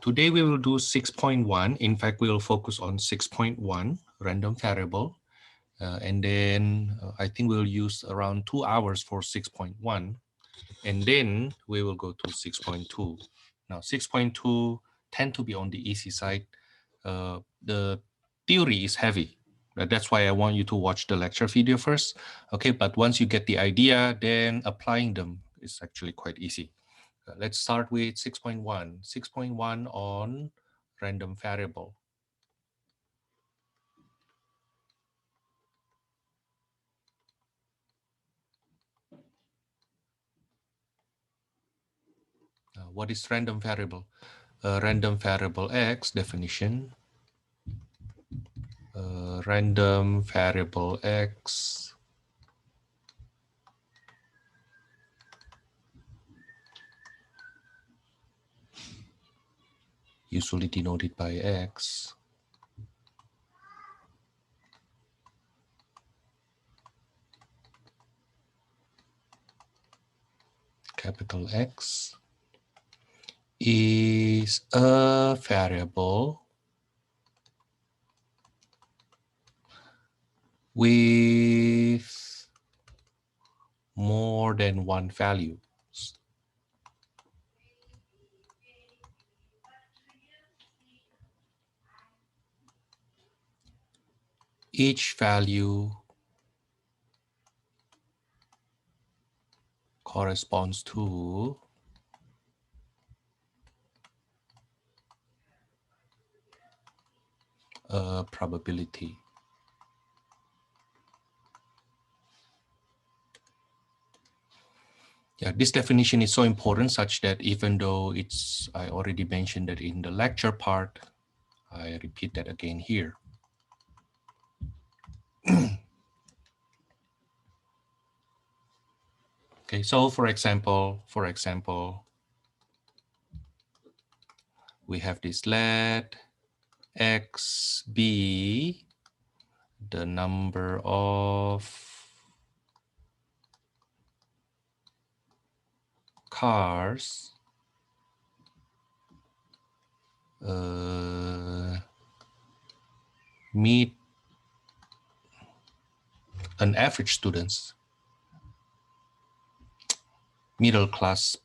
Today we will do 6.1. In fact, we will focus on 6.1, random variable. And then I think we'll use around 2 hours for 6.1. And then we will go to 6.2. Now, 6.2 tend to be on the easy side. The theory is heavy. That's why I want you to watch the lecture video first. Okay, but once you get the idea, then applying them is actually quite easy. Let's start with 6.1. 6.1 on random variable. What is random variable? Random variable X definition. Random variable X usually denoted by X. Capital X is a variable with more than one value. Each value corresponds to a probability. Yeah, this definition is so important such that even though I already mentioned that in the lecture part, I repeat that again here. Okay, so for example, we have this let X be the number of cars meet an average student's middle class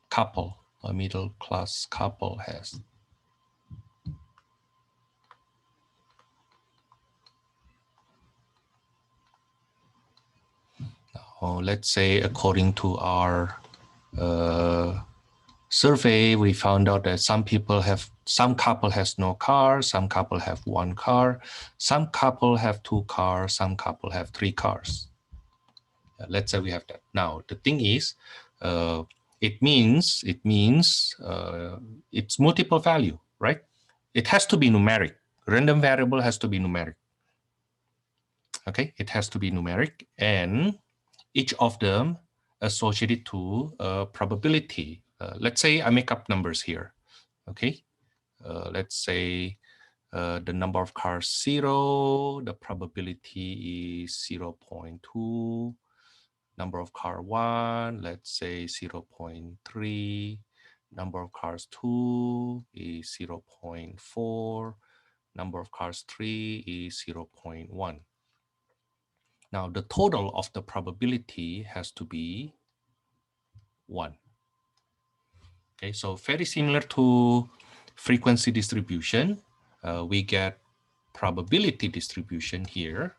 couple, a middle class couple has. Now, let's say according to our survey, we found out that some couple has no car, some couple have one car, some couple have 2 cars, some couple have 3 cars. Let's say we have that. Now the thing is, it means it's multiple value, right? It has to be numeric. Random variable has to be numeric. Okay, it has to be numeric, and each of them associated to a probability. Let's say I make up numbers here. Okay, let's say the number of cars 0, the probability is 0.2. Number of car 1, let's say 0.3. Number of cars 2 is 0.4. Number of cars 3 is 0.1. Now the total of the probability has to be 1. Okay, so very similar to frequency distribution, we get probability distribution here,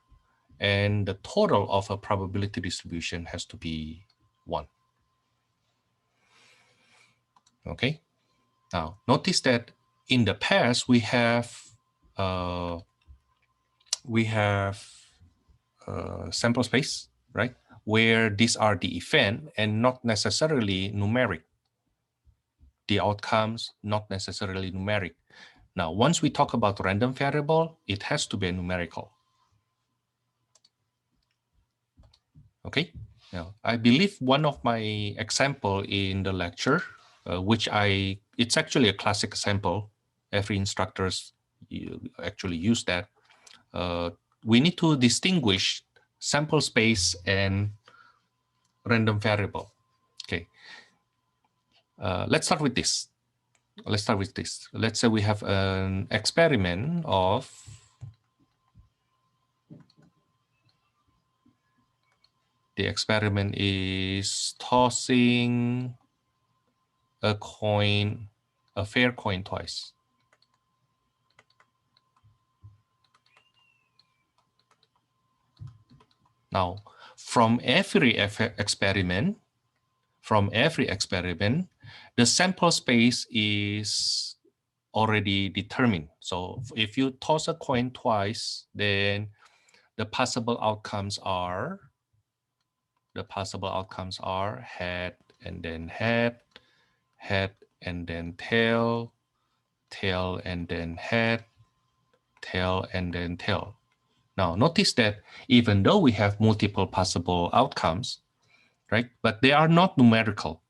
and the total of a probability distribution has to be 1. Okay, now notice that in the past we have sample space, right, where these are the event and not necessarily numeric. The outcomes not necessarily numeric. Now, once we talk about random variable, it has to be numerical. Okay. Now, I believe one of my example in the lecture, it's actually a classic example. Every instructors actually use that. We need to distinguish sample space and random variable. Okay. Let's start with this. let's start with this. Let's say we have an experiment of the experiment is tossing a coin, a fair coin twice. Now, from every experiment, the sample space is already determined. So if you toss a coin twice, then the possible outcomes are head and then head, head and then tail, tail and then head, tail and then tail. Now notice that even though we have multiple possible outcomes, right, but they are not numerical.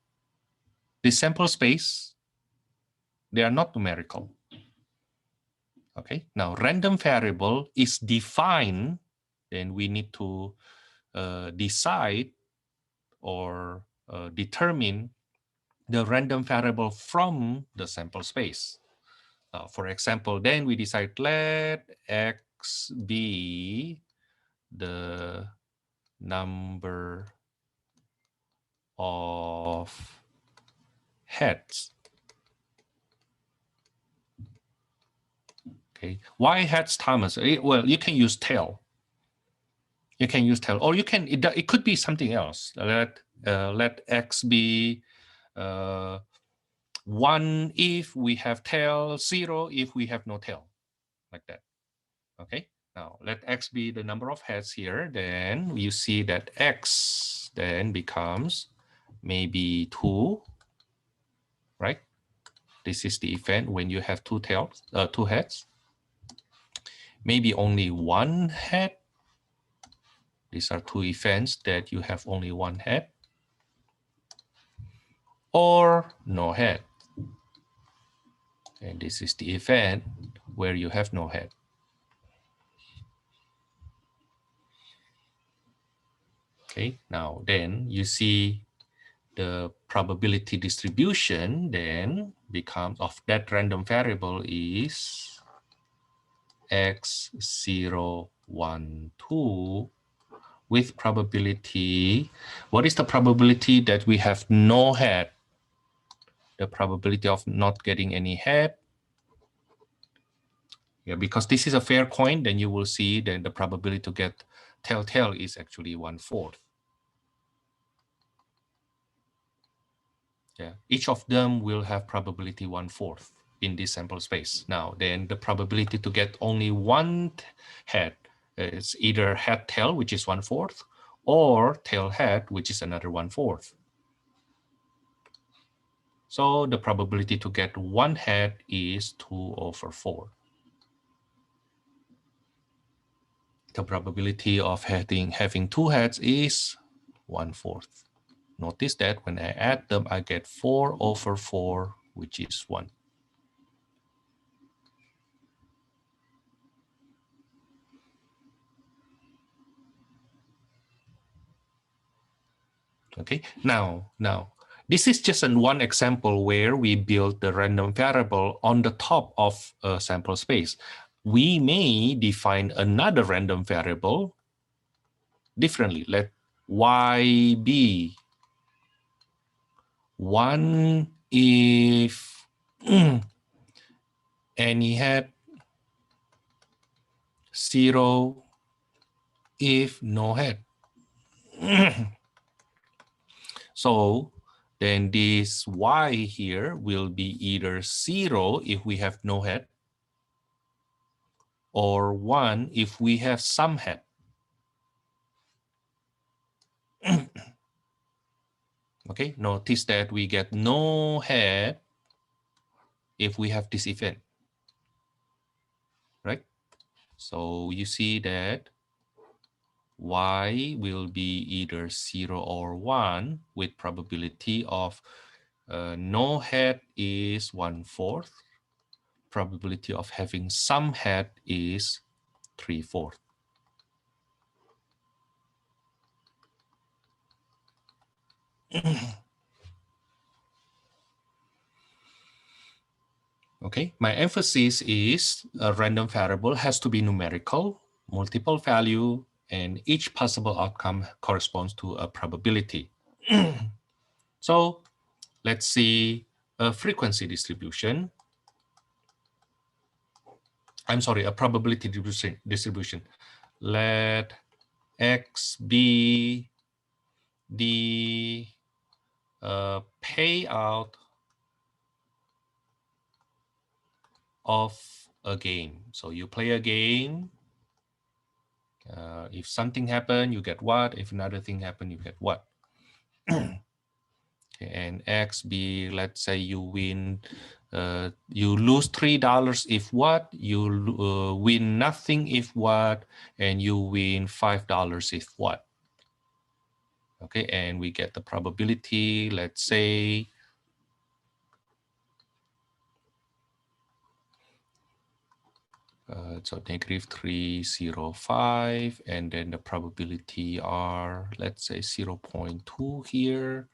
The sample space, they are not numerical. Okay, now random variable is defined, then we need to decide or determine the random variable from the sample space. For example, then we decide let x be the number of heads. Okay, why heads, Thomas? Well, you can use tail. You can use tail, or you can. It could be something else. Let x be 1 if we have tail, 0 if we have no tail, like that. Okay. Now let x be the number of heads here. Then you see that x then becomes maybe 2, right? This is the event when you have two heads. Maybe only one head. These are two events that you have only one head. Or no head. And this is the event where you have no head. Okay, now then you see the probability distribution then becomes of that random variable is x0, 1, 2 with probability. What is the probability that we have no head? The probability of not getting any head. Yeah, because this is a fair coin, then you will see then the probability to get tail is actually 1/4. Yeah, each of them will have probability 1/4 in this sample space. Now, then the probability to get only one head is either head tail, which is 1/4, or tail head, which is another 1/4. So the probability to get one head is 2/4. The probability of having two heads is 1/4. Notice that when I add them, I get 4/4, which is 1. Okay, now, this is just one example where we build the random variable on the top of a sample space. We may define another random variable differently. Let y be 1 if any head, 0 if no head. So then this y here will be either 0 if we have no head, or 1 if we have some head. Okay, notice that we get no head if we have this event, right? So you see that y will be either 0 or 1 with probability of no head is 1/4. Probability of having some head is 3/4. Okay, my emphasis is a random variable has to be numerical, multiple value, and each possible outcome corresponds to a probability. So let's see a frequency distribution. I'm sorry, a probability distribution. Let X be the payout of a game. So you play a game. If something happen, you get what? If another thing happen, you get what? Okay, and X be, let's say you win, you lose $3 if what? You win nothing if what? And you win $5 if what? Okay, and we get the probability, let's say, so -305, and then the probability are, let's say 0.2 here,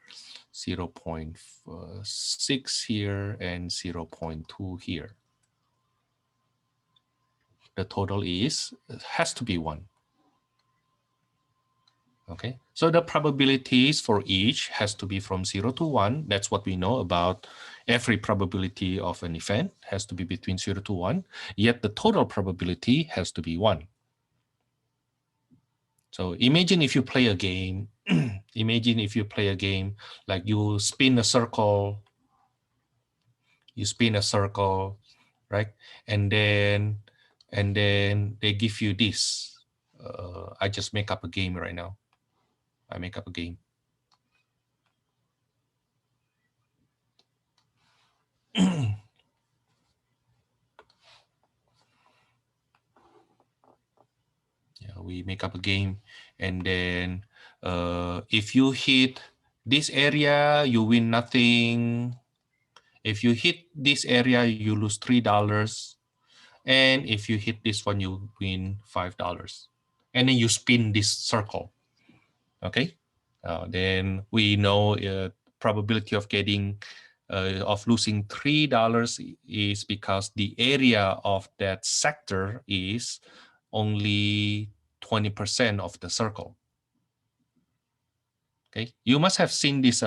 0.6 here, and 0.2 here. The total has to be 1. Okay, so the probabilities for each has to be from 0 to 1. That's what we know about every probability of an event has to be between 0 to 1, yet the total probability has to be 1. So imagine if you play a game, imagine if you play a game like you spin a circle, right? And then they give you this. I just make up a game right now. I make up a game. Yeah, we make up a game, and then if you hit this area, you win nothing. If you hit this area, you lose $3. And if you hit this one, you win $5. And then you spin this circle. Okay. Then we know probability of getting of losing $3 is because the area of that sector is only 20% of the circle. Okay, you must have seen this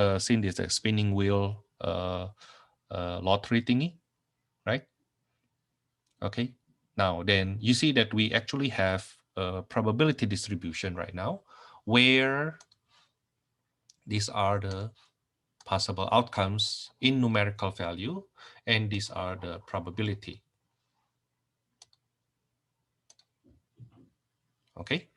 spinning wheel lottery thingy, right? Okay, now then you see that we actually have a probability distribution right now where these are the possible outcomes in numerical value, and these are the probability. Okay.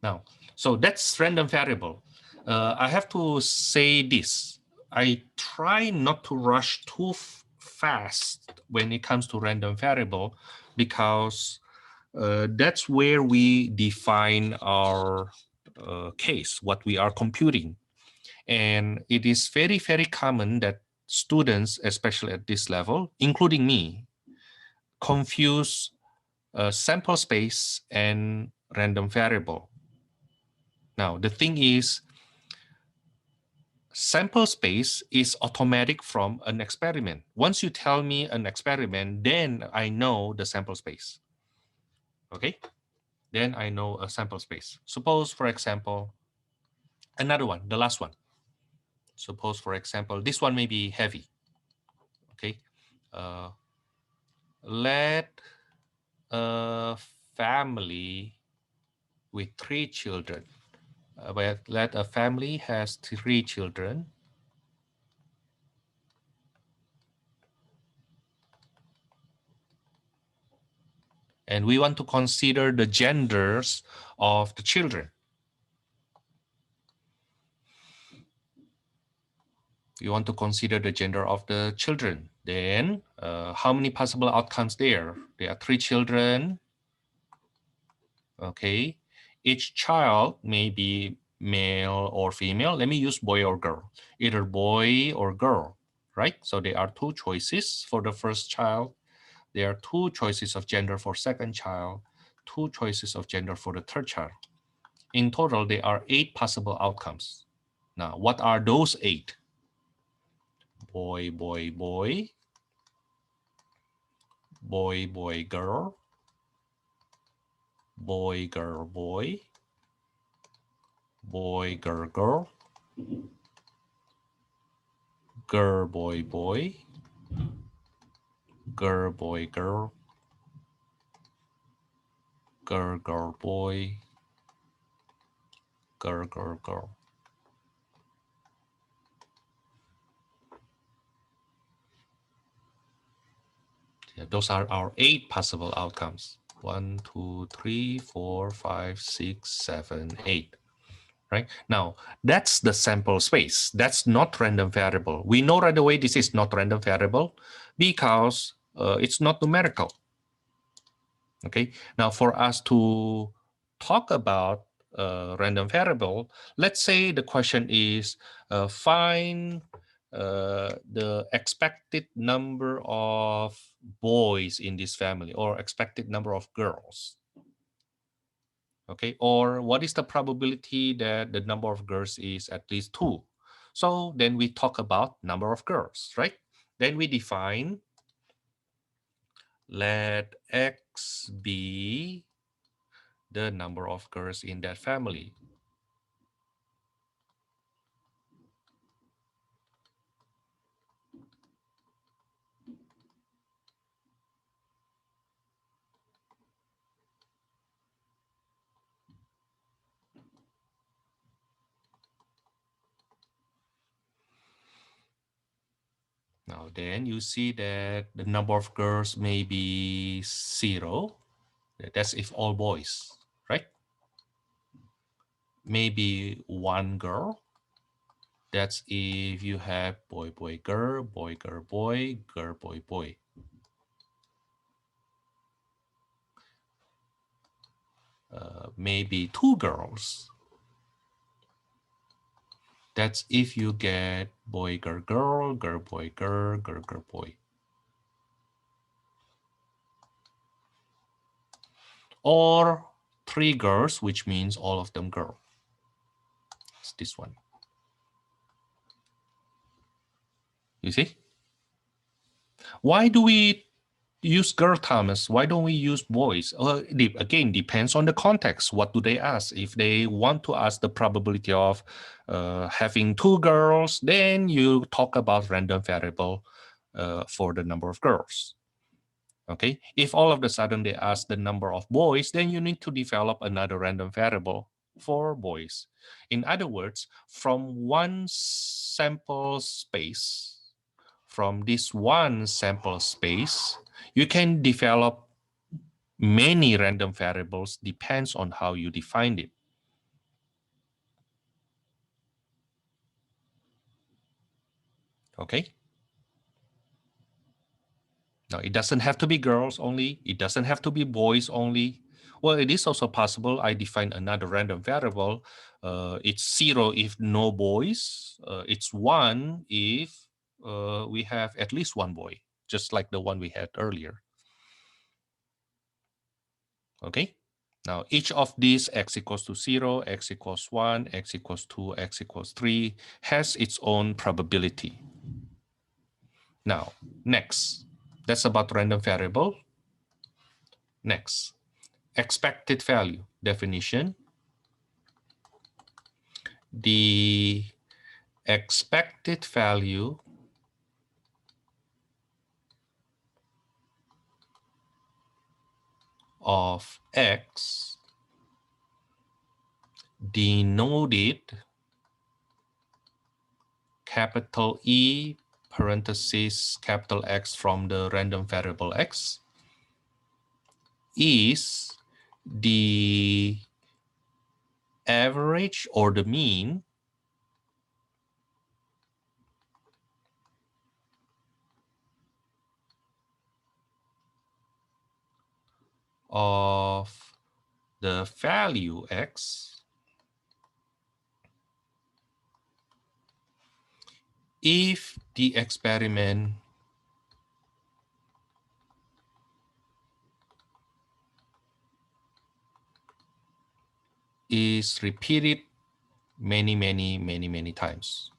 Now, so that's random variable. I have to say this. I try not to rush too fast when it comes to random variable, because that's where we define our case, what we are computing. And it is very, very common that students, especially at this level, including me, confuse sample space and random variable. Now, the thing is, sample space is automatic from an experiment. Once you tell me an experiment, then I know the sample space. Okay? Then I know a sample space. Suppose, for example, another one, the last one. Suppose, for example, this one may be heavy. Okay? Let a family with 3 children. Let a family has 3 children. And we want to consider the genders of the children. We want to consider the gender of the children. Then how many possible outcomes there? There are 3 children. Okay. Each child may be male or female. Let me use boy or girl. Either boy or girl, right? So there are 2 choices for the first child. There are 2 choices of gender for second child, 2 choices of gender for the third child. In total, there are 8 possible outcomes. Now, what are those 8? Boy, boy, boy. boy, boy, girl, boy, girl, boy, boy, girl, girl, girl, boy, boy, girl, boy, girl, girl, girl, boy, girl, girl, girl. Yeah, those are our 8 possible outcomes. 1, 2, 3, 4, 5, 6, 7, 8. Right now, that's the sample space. That's not random variable. We know right away this is not random variable because it's not numerical. Okay, now for us to talk about random variable, let's say the question is find the expected number of boys in this family or expected number of girls. Okay, or what is the probability that the number of girls is at least 2? So then we talk about number of girls, right? Then we define let X be the number of girls in that family. Now then you see that the number of girls may be 0. That's if all boys, right? Maybe 1 girl. That's if you have boy, boy, girl, boy, girl, boy, girl, boy, boy. Maybe 2 girls. That's if you get boy, girl, girl, girl, boy, girl, girl, girl, boy. Or 3 girls, which means all of them girl. It's this one. You see? Why do we use girl, Thomas? Why don't we use boys? Again, depends on the context. What do they ask? If they want to ask the probability of having 2 girls, then you talk about random variable for the number of girls. Okay, if all of a sudden they ask the number of boys, then you need to develop another random variable for boys. In other words, from one sample space, from this one sample space, you can develop many random variables, depends on how you define it. Okay. Now, it doesn't have to be girls only. It doesn't have to be boys only. Well, it is also possible I define another random variable. It's 0 if no boys. It's 1 if we have at least 1 boy, just like the one we had earlier. Okay. Now, each of these x equals to 0, x equals 1, x equals 2, x equals 3 has its own probability. Now, next, that's about random variable. Next, expected value definition. The expected value of x denoted capital E parenthesis capital X from the random variable x is the average or the mean of the value x if the experiment is repeated many times.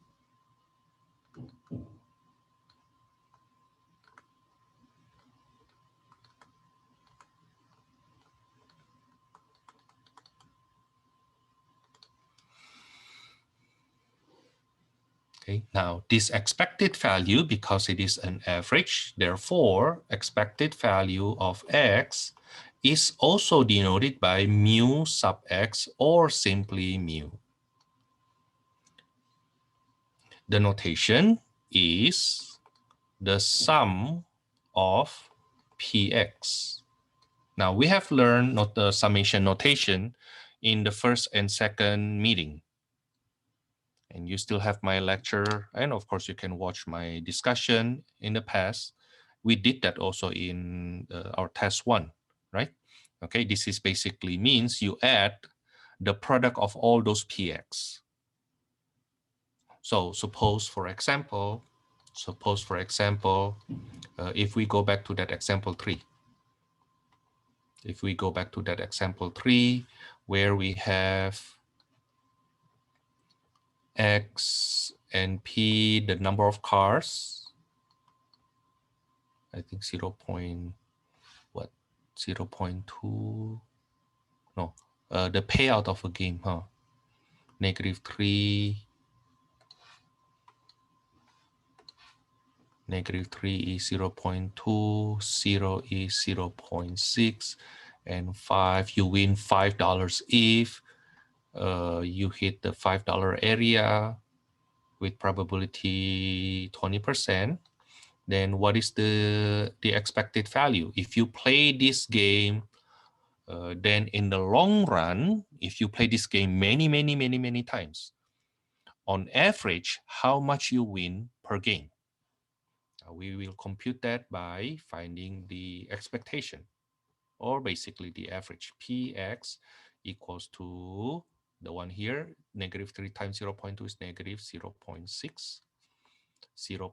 Okay, now this expected value, because it is an average, therefore expected value of x is also denoted by mu sub x or simply mu. The notation is the sum of px. Now we have learned the summation notation in the first and second meeting. And you still have my lecture, and of course you can watch my discussion in the past. We did that also in our test 1, right? Okay, this is basically means you add the product of all those px. So suppose for example, if we go back to that example 3, where we have x and p, the number of cars, I think 0. What 0.2, no, the payout of a game, -3, -3 is 0.2, 0 is 0.6, and 5, you win $5 if you hit the $5 area with probability 20%. Then what is the expected value? If you play this game, then in the long run, if you play this game many times, on average, how much you win per game? We will compute that by finding the expectation, or basically the average. Px equals to the one here, -3 times 0.2 is -0.6. 0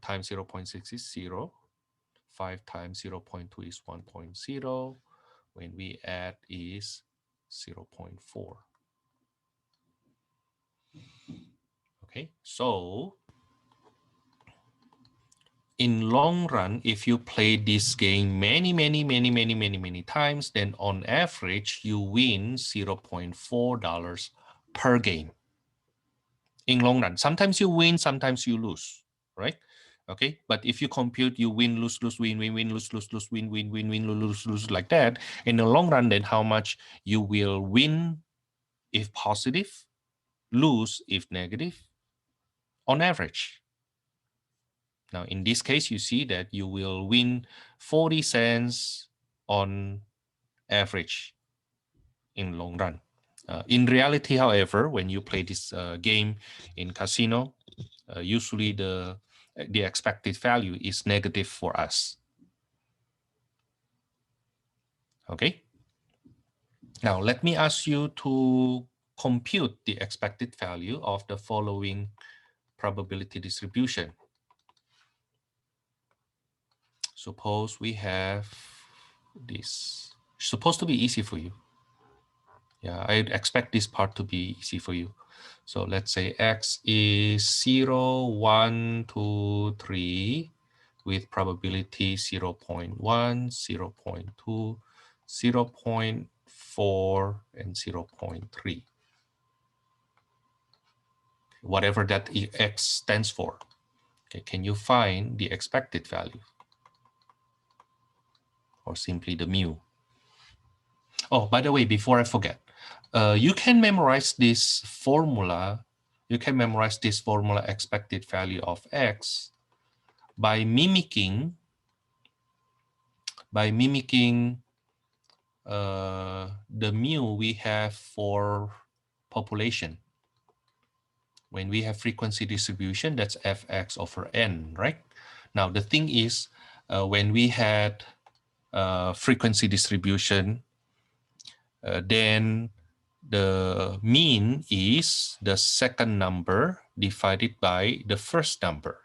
times 0.6 is 0. 5 times 0.2 is 1.0. When we add is 0.4. Okay, so in long run, if you play this game many times, then on average you win $0.4 per game. In long run, sometimes you win, sometimes you lose, right? Okay, but if you compute, you win, lose, lose, win, win, win, lose, lose, lose, win, win, win, win, lose, lose, like that. In the long run, then how much you will win if positive, lose if negative, on average. Now, in this case, you see that you will win 40 cents on average in long run. In reality, however, when you play this game in casino, usually the expected value is negative for us. Okay. Now, let me ask you to compute the expected value of the following probability distribution. Suppose we have this. Supposed to be easy for you. Yeah, I expect this part to be easy for you. So let's say x is 0, 1, 2, 3 with probability 0 0.1, 0 0.2, 0 0.4, and 0 0.3. Whatever that x stands for. Okay, can you find the expected value? Or simply the mu? Oh, by the way, before I forget, you can memorize this formula. You can memorize this formula expected value of x by mimicking the mu we have for population. When we have frequency distribution, that's fx over n, right? Now the thing is, when we had frequency distribution, then the mean is the second number divided by the first number,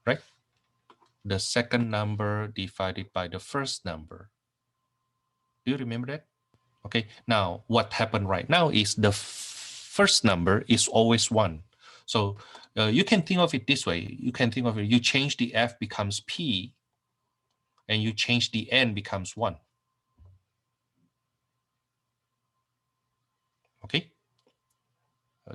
right? The second number divided by the first number. Do you remember that? Okay, now what happened right now is the first number is always 1. So you can think of it this way. You can think of it, you change the f becomes p, and you change the n becomes 1. Okay.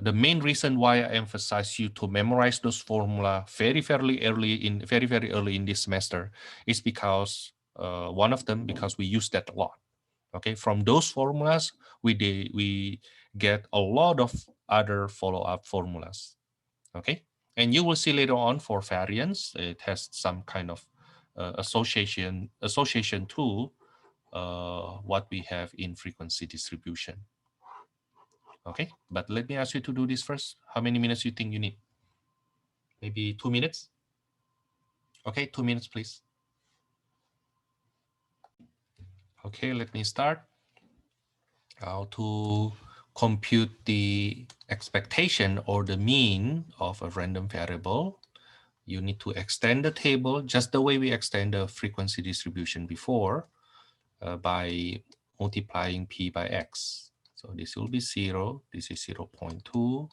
The main reason why I emphasize you to memorize those formula very early in this semester is because one of them, because we use that a lot. Okay, from those formulas we get a lot of other follow-up formulas. Okay, and you will see later on for variance, it has some kind of association to what we have in frequency distribution. Okay, but let me ask you to do this first. How many minutes you think you need? Maybe 2 minutes? Okay, 2 minutes, please. Okay, let me start. How to compute the expectation or the mean of a random variable. You need to extend the table just the way we extend the frequency distribution before by multiplying p by x. So this will be 0, this is 0 0.2,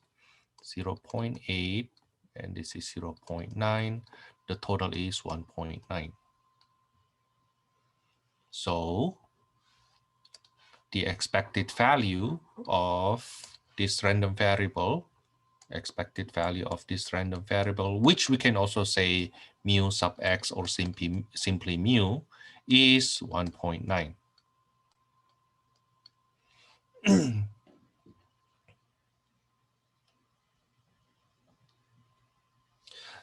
0 0.8, and this is 0 0.9. The total is 1.9. So the expected value of this random variable, which we can also say mu sub x or simply mu, is 1.9.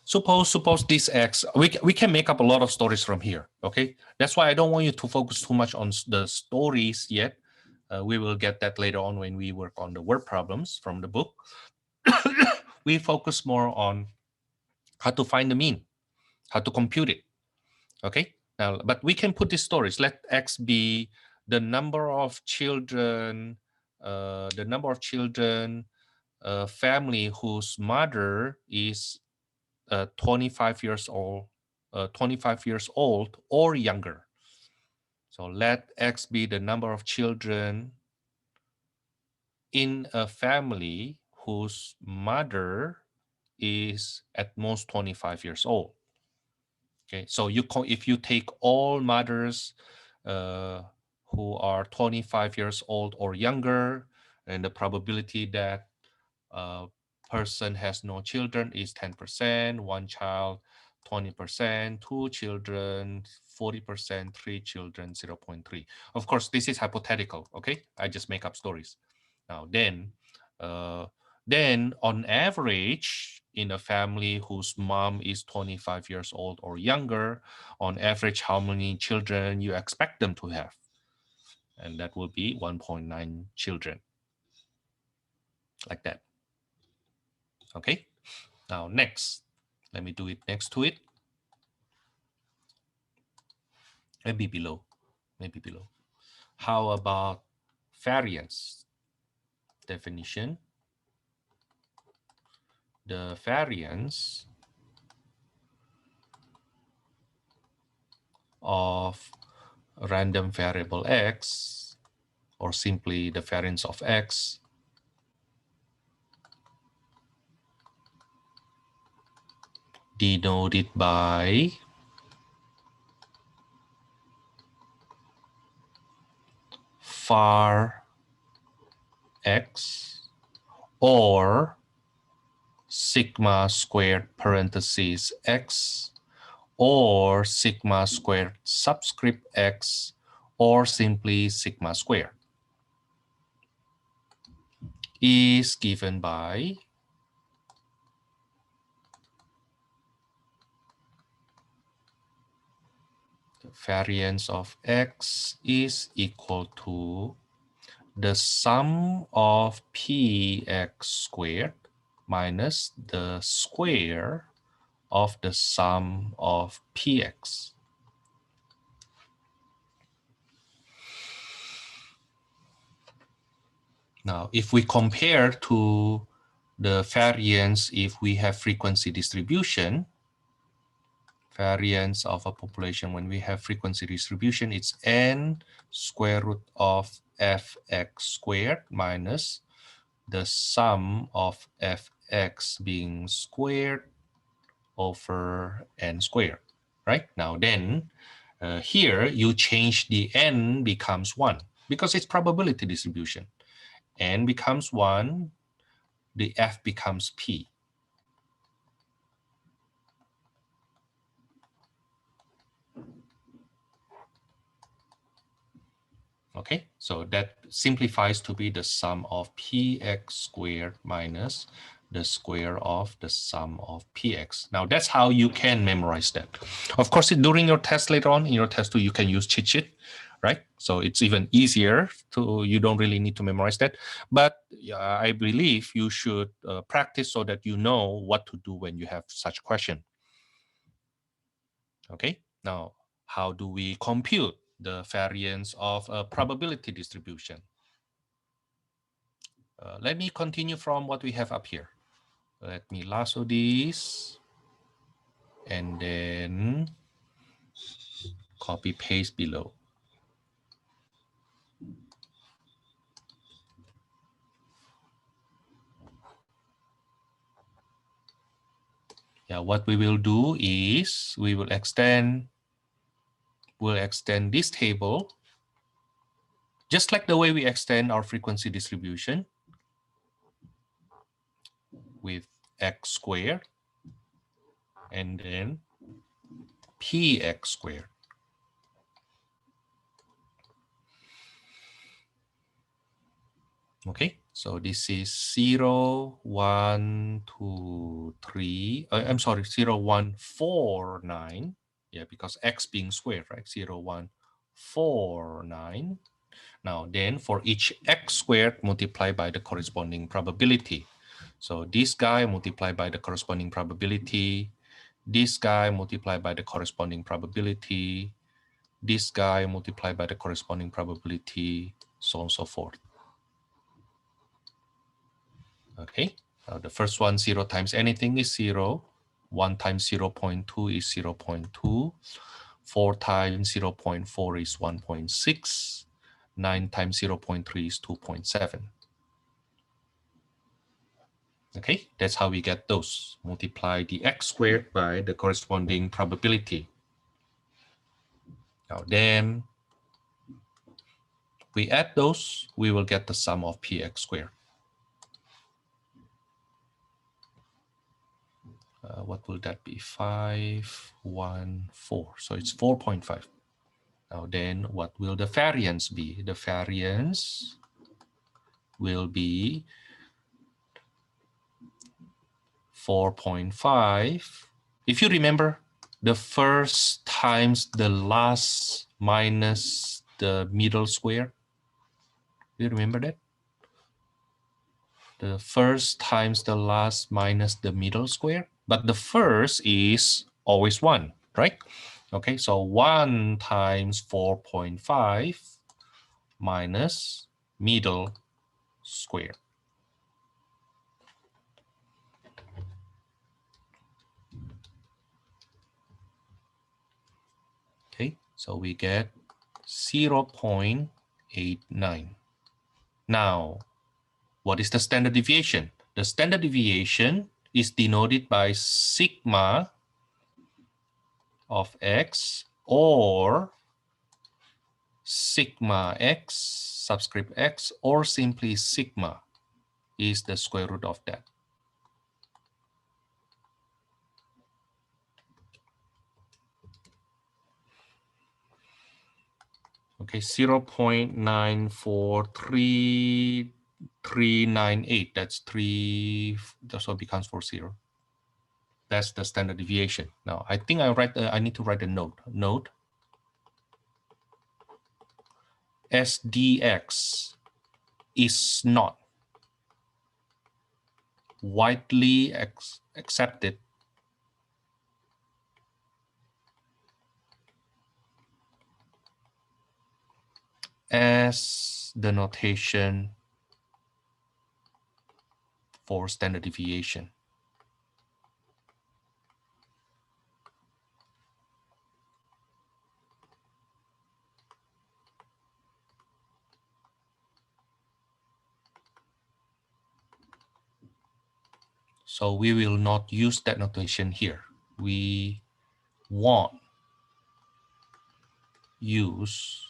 Suppose this x, we can make up a lot of stories from here, okay? That's why I don't want you to focus too much on the stories yet. We will get that later on when we work on the word problems from the book. We focus more on how to find the mean, how to compute it, okay? Now, but we can put these stories. Let x be the number of children, family whose mother is 25 years old, 25 years old or younger. So let x be the number of children in a family whose mother is at most 25 years old. Okay, so if you take all mothers who are 25 years old or younger, and the probability that a person has no children is 10%, one child 20%, two children 40%, three children 0.3. Of course, this is hypothetical, okay? I just make up stories. Now then on average, in a family whose mom is 25 years old or younger, on average, how many children you expect them to have? And that will be 1.9 children, like that. Okay, now next, let me do it next to it. Maybe below. How about variance? Definition. The variance of random variable x, or simply the variance of x, denoted by var x or sigma squared parentheses x or sigma squared subscript x or simply sigma squared, is given by the variance of x is equal to the sum of px squared minus the square of the sum of px. Now, if we compare to the variance, if we have frequency distribution, variance of a population when we have frequency distribution, it's n square root of fx squared minus the sum of fx being squared over n squared, right? Now then, here you change the n becomes 1 because it's probability distribution. N becomes 1, the F becomes P. Okay, so that simplifies to be the sum of px squared minus the square of the sum of px. Now that's how you can memorize that. Of course, during your test later on, in your test 2, you can use cheat sheet, right? So it's even easier to, you don't really need to memorize that. But I believe you should practice so that you know what to do when you have such question. Okay, now how do we compute the variance of a probability distribution? Let me continue from what we have up here. Let me lasso this and then copy paste below. Yeah, what we will do is we'll extend this table just like the way we extend our frequency distribution with x squared and then px squared. Okay, so this is 0, 1, 2, 3. I'm sorry, 0, 1, 4, 9. Yeah, because x being squared, right? 0, 1, 4, 9. Now, then for each x squared, multiply by the corresponding probability. So this guy multiplied by the corresponding probability. This guy multiplied by the corresponding probability. This guy multiplied by the corresponding probability, so on and so forth. Okay, now the first one, 0 times anything is 0. 1 times 0 0.2 is 0 0.2. 4 times 0 0.4 is 1.6. 9 times 0 0.3 is 2.7. Okay, that's how we get those. Multiply the x squared by the corresponding probability. Now then, we add those, we will get the sum of px squared. What will that be? 5, 1, 4. So it's 4.5. Now then, what will the variance be? The variance will be 4.5. If you remember, the first times the last minus the middle square. Do you remember that? The first times the last minus the middle square. But the first is always 1, right? Okay, so 1 times 4.5 minus middle square. Okay, so we get 0.89. Now, what is the standard deviation? The standard deviation is denoted by sigma of x or sigma x subscript x or simply sigma is the square root of that. Okay, 0.943398. That's 3. That's what becomes 40. That's the standard deviation. Now, I think I need to write a note. Note SDX is not widely accepted as the notation for standard deviation. So we will not use that notation here. We won't use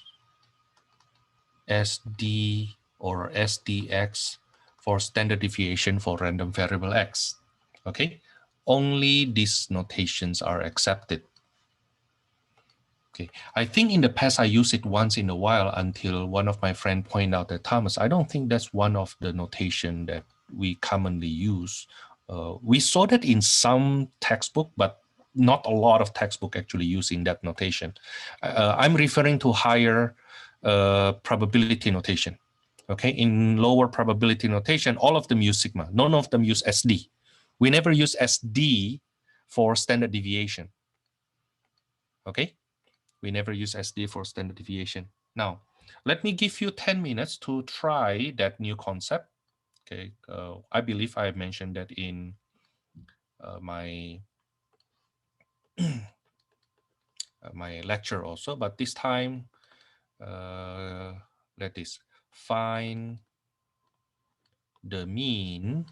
SD or SDX for standard deviation for random variable x. Okay, only these notations are accepted. Okay, I think in the past I used it once in a while until one of my friends pointed out that, Thomas, I don't think that's one of the notation that we commonly use. We saw that in some textbook, but not a lot of textbook actually using that notation. I'm referring to higher probability notation. Okay, in lower probability notation, all of them use sigma. None of them use SD. We never use SD for standard deviation. Okay. We never use SD for standard deviation. Now, let me give you 10 minutes to try that new concept. Okay, I believe I mentioned that in my my lecture also, but this time, let this find the mean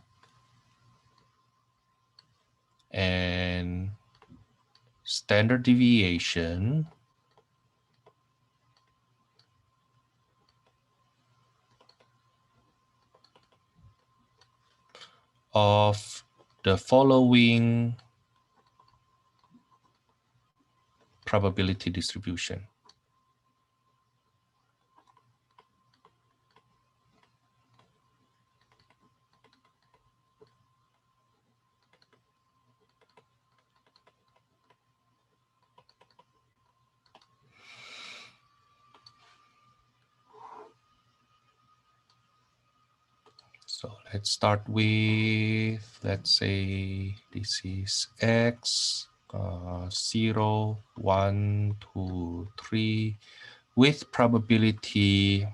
and standard deviation of the following probability distribution. So let's start with, let's say this is x, 0, 1, 2, 3, with probability,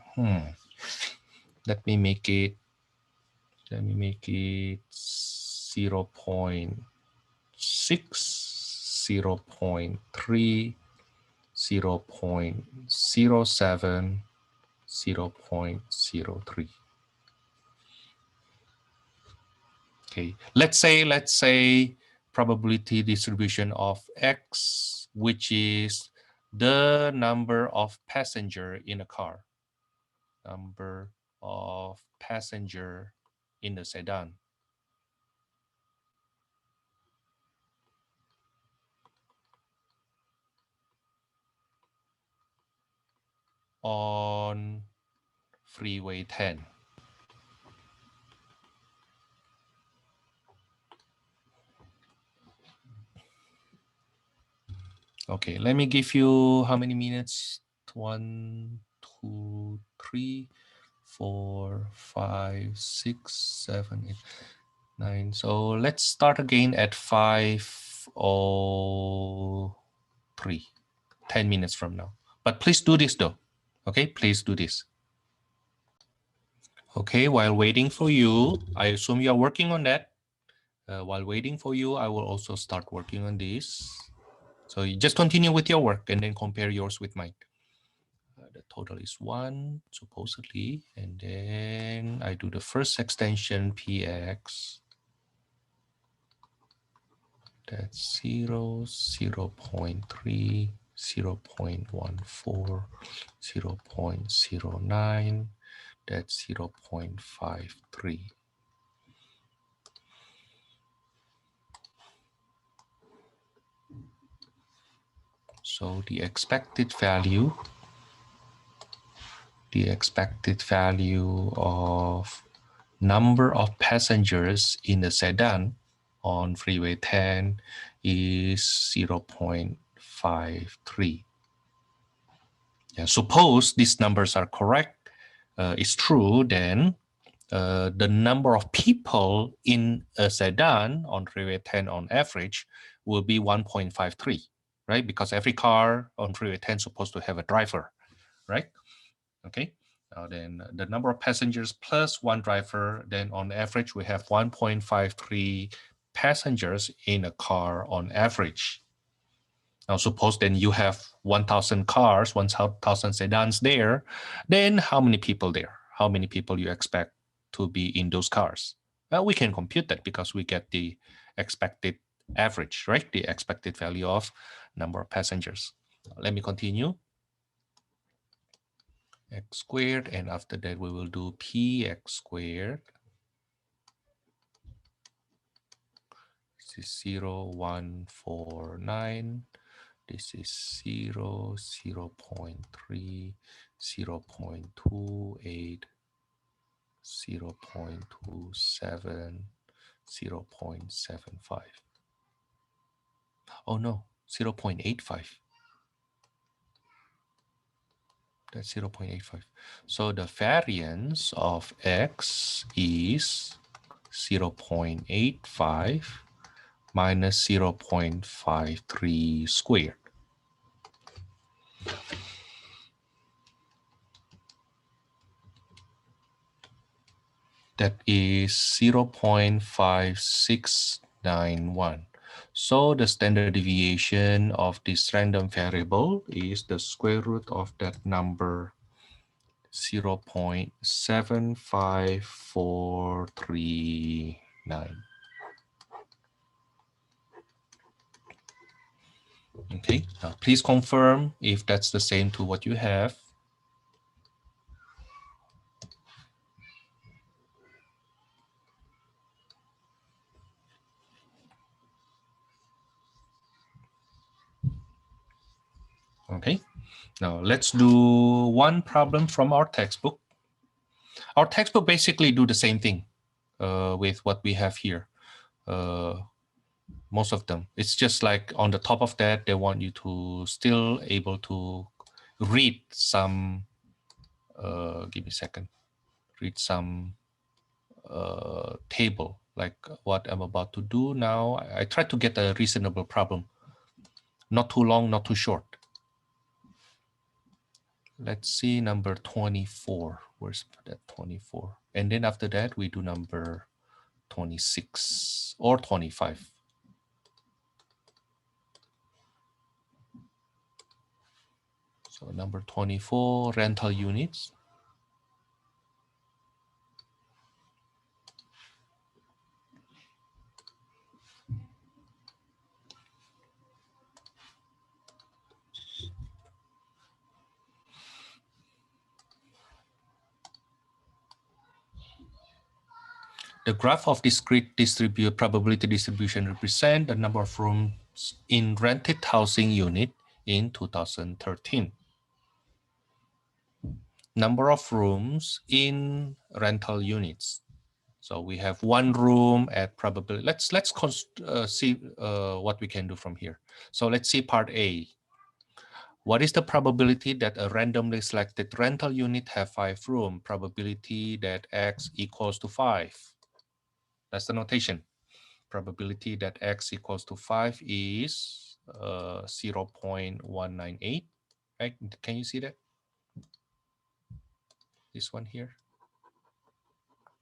let me make it 0 0.6, 0 0.3, 0 0.07, 0 0.03. Okay, let's say probability distribution of x, which is the number of passenger in a car, number of passenger in the sedan. On freeway 10. Okay, let me give you how many minutes? 1, 2, 3, 4, 5, 6, 7, 8, 9. So let's start again at 5:03, 10 minutes from now. But please do this though. Okay, please do this. Okay, while waiting for you, I assume you are working on that. While waiting for you, I will also start working on this. So you just continue with your work and then compare yours with mine. The total is 1, supposedly. And then I do the first extension, px. That's 0, 0 0.3, 0 0.14, 0 0.09. That's 0 0.53. So the expected value of number of passengers in the sedan on freeway 10 is 0 0.53. Yeah, suppose these numbers are correct, it's true, then the number of people in a sedan on freeway 10 on average will be 1.53, right? Because every car on freeway 10 is supposed to have a driver, right? Okay, now then the number of passengers plus one driver, then on average we have 1.53 passengers in a car on average. Now suppose then you have 1,000 cars, 1,000 sedans there, then how many people there? How many people you expect to be in those cars? Well, we can compute that because we get the expected average, right? The expected value of number of passengers. Let me continue. X squared, and after that we will do px squared This is 0, 1, 4, 9. This is 0, 0 0.3, 0 0.28, 0 0.27, 0 0.75. Oh no, 0 0.85. That's 0 0.85. So the variance of x is 0 0.85 minus 0 0.53 squared. That is 0 0.5691. So the standard deviation of this random variable is the square root of that number 0 0.75439. Okay, now please confirm if that's the same to what you have. Okay, now let's do one problem from our textbook. Our textbook basically do the same thing with what we have here. Most of them. It's just like on the top of that, they want you to still able to read some, give me a second, read some table like what I'm about to do now. I try to get a reasonable problem. Not too long, not too short. Let's see number 24. Where's that 24? And then after that, we do number 26 or 25. So number 24, rental units. The graph of discrete probability distribution represent the number of rooms in rented housing unit in 2013. Number of rooms in rental units. So we have one room at probability. Let's see what we can do from here. So let's see part A. What is the probability that a randomly selected rental unit have 5 rooms? Probability that X equals to 5. That's the notation. Probability that X equals to 5 is 0.198, right? Can you see that? This one here,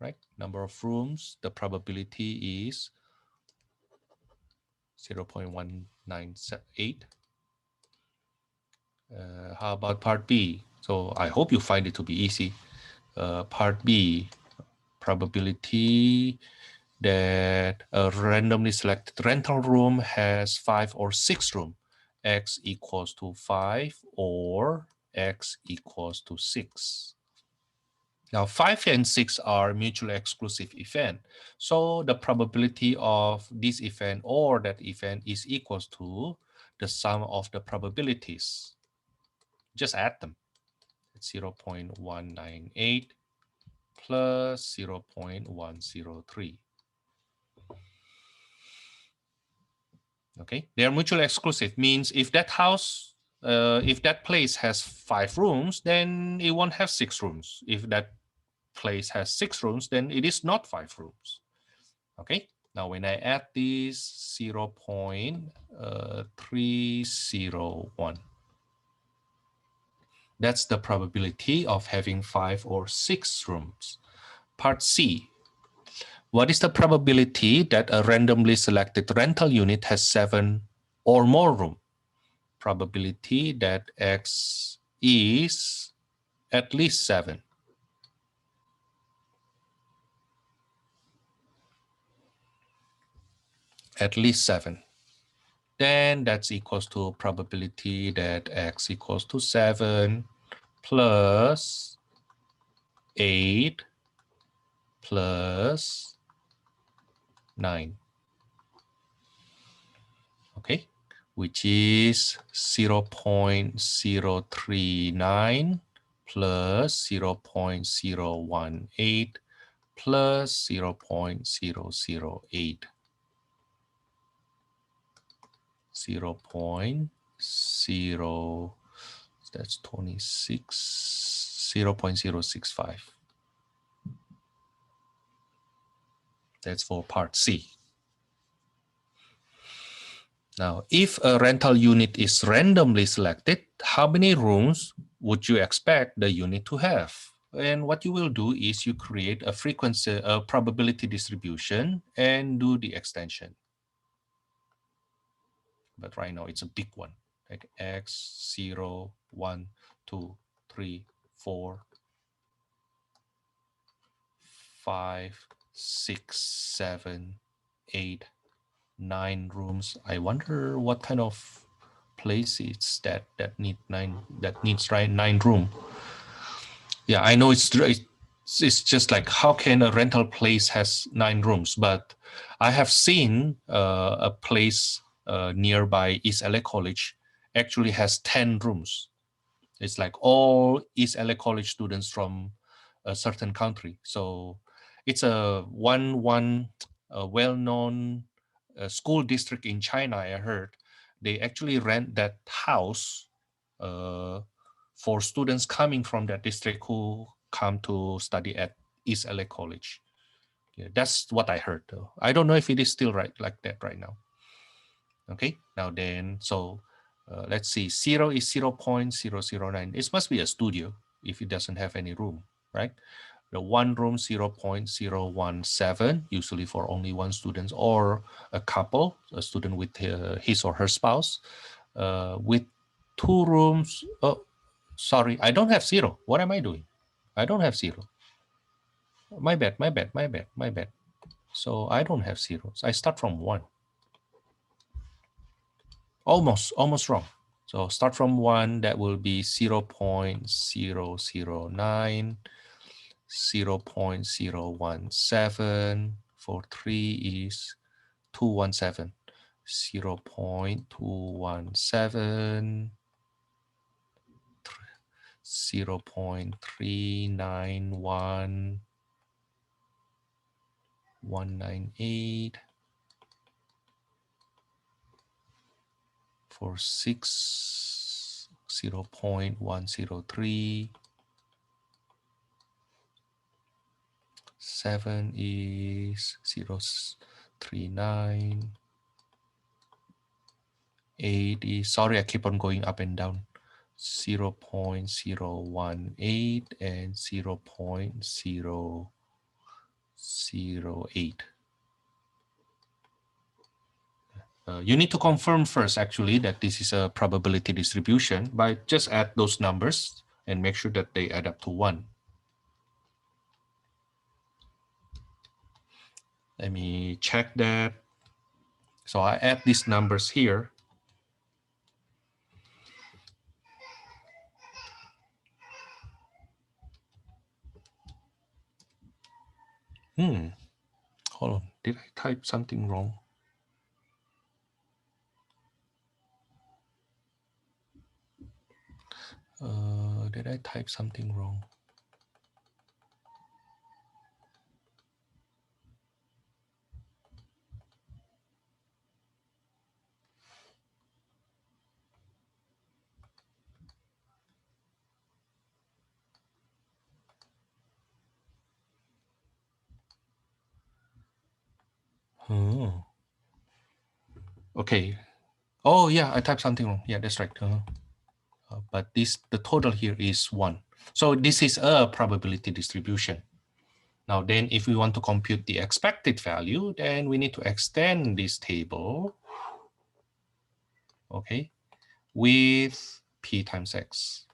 right? Number of rooms, the probability is 0.198. How about part B? So I hope you find it to be easy. Part B, probability that a randomly selected rental room has 5 or 6 rooms. X equals to 5 or X equals to 6. Now 5 and 6 are mutually exclusive event. So the probability of this event or that event is equals to the sum of the probabilities. Just add them. It's 0.198 plus 0.103. Okay, they are mutually exclusive. Means if that house, if that place has 5 rooms, then it won't have 6 rooms. If that place has 6 rooms, then it is not 5 rooms. Okay, now when I add this 0.301, that's the probability of having 5 or 6 rooms. Part C. What is the probability that a randomly selected rental unit has 7 or more rooms? Probability that X is at least 7. At least 7. Then that's equals to probability that X equals to 7 plus 8 plus 9. okay, which is 0.039 plus 0.018 plus 0.008. 0.0, that's 26, 0.065. That's for part C. Now, if a rental unit is randomly selected, how many rooms would you expect the unit to have? And what you will do is you create a frequency, a probability distribution and do the extension. But right now it's a big one, like X, 0, 1, 2, 3, 4, 5, 6, 7, 8, 9 rooms. I wonder what kind of place it's that needs 9 room. Yeah, I know it's just like, how can a rental place has 9 rooms? But I have seen a place nearby East LA College actually has 10 rooms. It's like all East LA College students from a certain country. So it's a well-known school district in China. I heard they actually rent that house uh, for students coming from that district who come to study at East LA College. Yeah, that's what I heard though. I don't know if it is still right like that right now. Okay, now then, so let's see, 0 is 0.009. It must be a studio if it doesn't have any room, right? The one room 0.017, usually for only one student or a couple, a student with his or her spouse. With 2 rooms, oh, sorry, I don't have 0. What am I doing? I don't have 0. My bad. So I don't have zeros. I start from 1. Almost wrong. So start from 1, that will be 0.009, 0.017, for 3 is 217, 0.217, 0.391, 198, for 6, 0.103, 7 is 0.39, 8 is, sorry, I keep on going up and down, 0.018 and 0.008. You need to confirm first, actually, that this is a probability distribution, but just add those numbers and make sure that they add up to 1. Let me check that. So I add these numbers here. Hold on. Did I type something wrong? Did I type something wrong? Oh. Okay. Oh yeah, I typed something wrong. Yeah, that's right. But the total here is 1. So this is a probability distribution. Now then, if we want to compute the expected value, then we need to extend this table, okay, with p times x.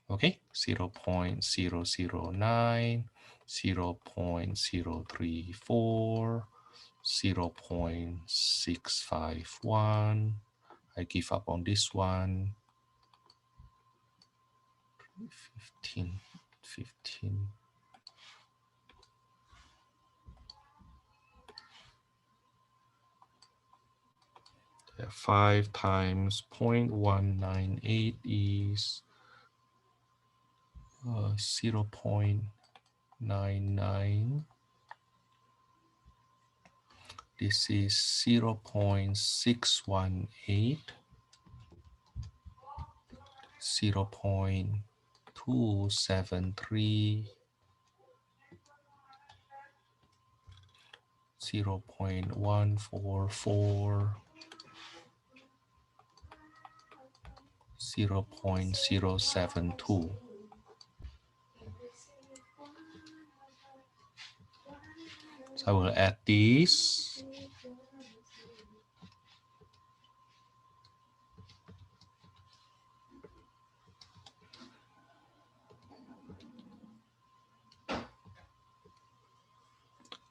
Okay, 0.009, 0.034, 0.651. I give up on this one. 15. 5 times 0.198 is 0.99. This is 0.618, 0.273, 0.144, 0.072. So I will add this.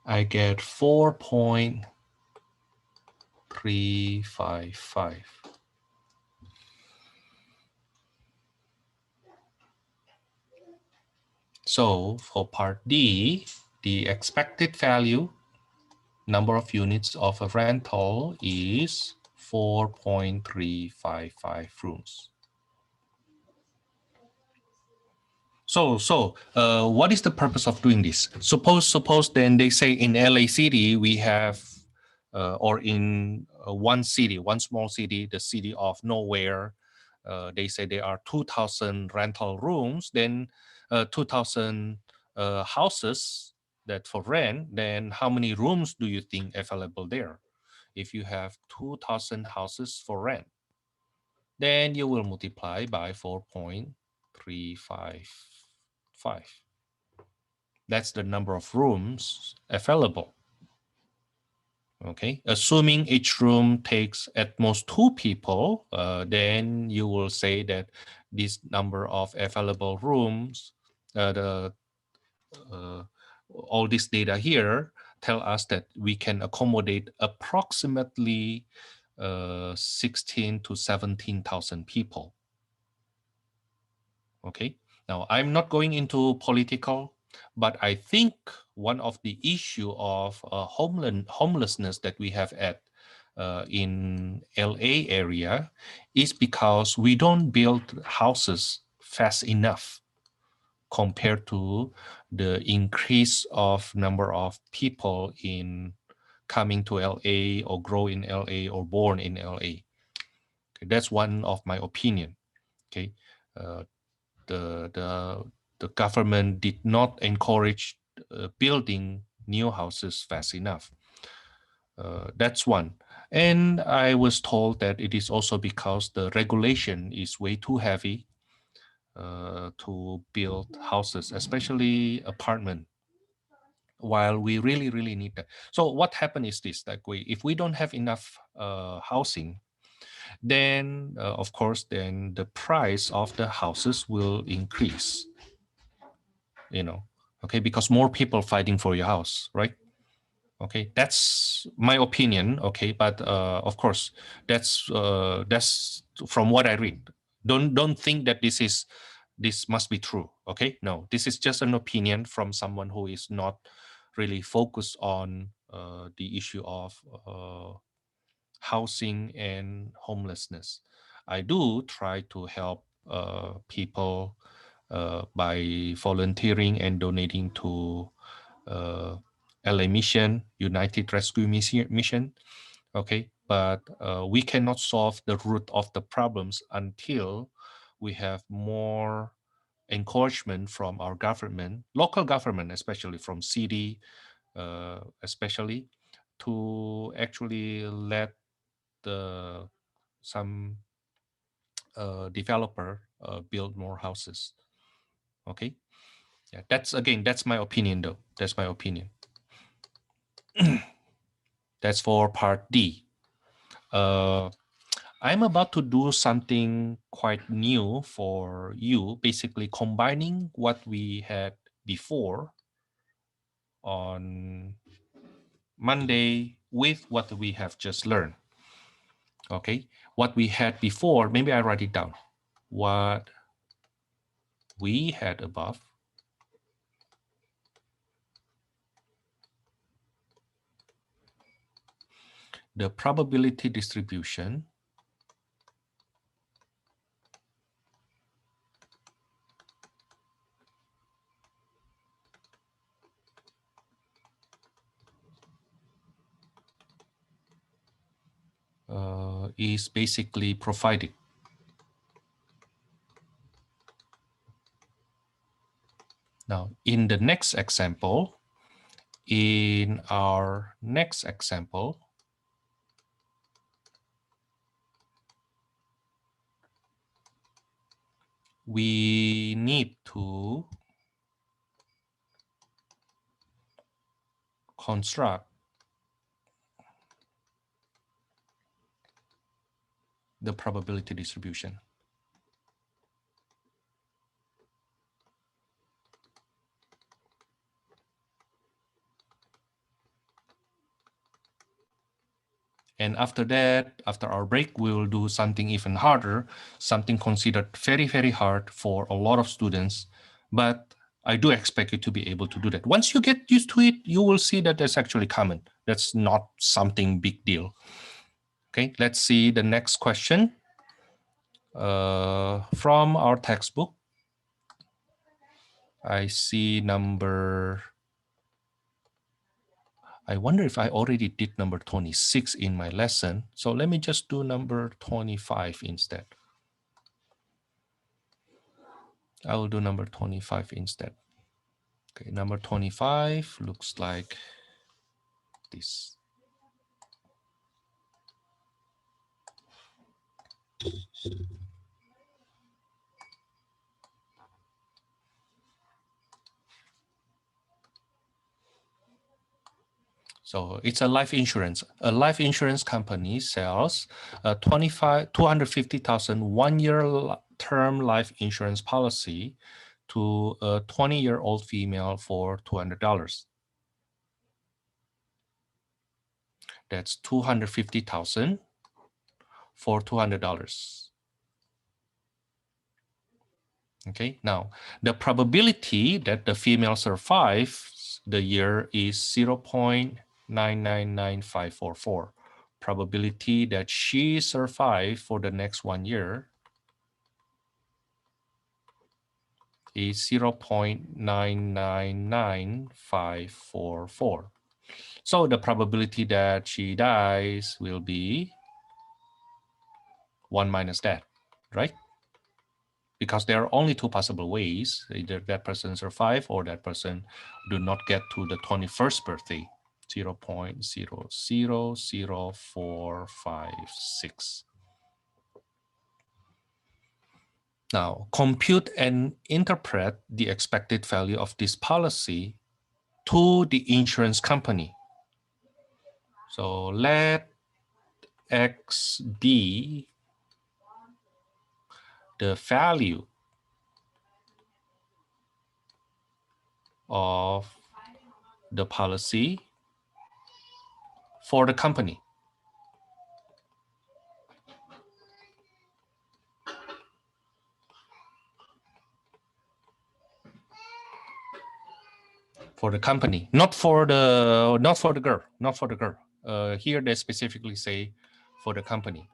I get 4.355. So for part D, the expected value, number of units of a rental is 4.355 rooms. So what is the purpose of doing this? Suppose then they say in LA City we have, or in one city, one small city, the city of nowhere, they say there are 2,000 rental rooms, then 2,000 houses that for rent, then how many rooms do you think available there? If you have 2,000 houses for rent, then you will multiply by 4.355. That's the number of rooms available. Okay, assuming each room takes at most 2 people, then you will say that this number of available rooms, all this data here tell us that we can accommodate approximately 16 to 17,000 people. Okay, now I'm not going into political, but I think one of the issue of homelessness that we have at in LA area is because we don't build houses fast enough compared to the increase of number of people in coming to LA or grow in LA or born in LA. Okay, that's one of my opinion. Okay, the government did not encourage building new houses fast enough. That's one. And I was told that it is also because the regulation is way too heavy to build houses, especially apartment, while we really need that. So what happened is this, like if we don't have enough housing, then of course then the price of the houses will increase, okay, because more people fighting for your house, right? Okay, that's my opinion. Okay, but of course that's from what I read. Don't think that this must be true. Okay, no, this is just an opinion from someone who is not really focused on the issue of housing and homelessness. I do try to help people by volunteering and donating to LA Mission, United Rescue Mission. Okay, but we cannot solve the root of the problems until we have more encouragement from our government, local government, especially from city, especially to actually let the some developer build more houses. Okay, yeah, that's my opinion though. That's my opinion. That's for part D. I'm about to do something quite new for you, basically combining what we had before on Monday with what we have just learned. Okay, what we had before, maybe I write it down. What we had above the probability distribution is basically provided. Now, in the next example, we need to construct the probability distribution. And after that, after our break, we will do something even harder, something considered very, very hard for a lot of students. But I do expect you to be able to do that. Once you get used to it, you will see that that's actually common. That's not something big deal. Okay, let's see the next question from our textbook. I see I wonder if I already did number 26 in my lesson. So let me just do number 25 instead. I will do number 25 instead. Okay, number 25 looks like this. So it's a life insurance. A life insurance company sells a 250,000 one-year term life insurance policy to a 20-year-old female for $200. That's 250,000 for $200. Okay, now the probability that the female survives the year is 0.999544. Probability that she survives for the next 1 year is 0.999544. So the probability that she dies will be 1 minus that, right? Because there are only two possible ways, either that person survive or that person do not get to the 21st birthday, 0.000456. Now, compute and interpret the expected value of this policy to the insurance company. So let X be the value of the policy for the company. For the company, not for the girl. Here they specifically say for the company.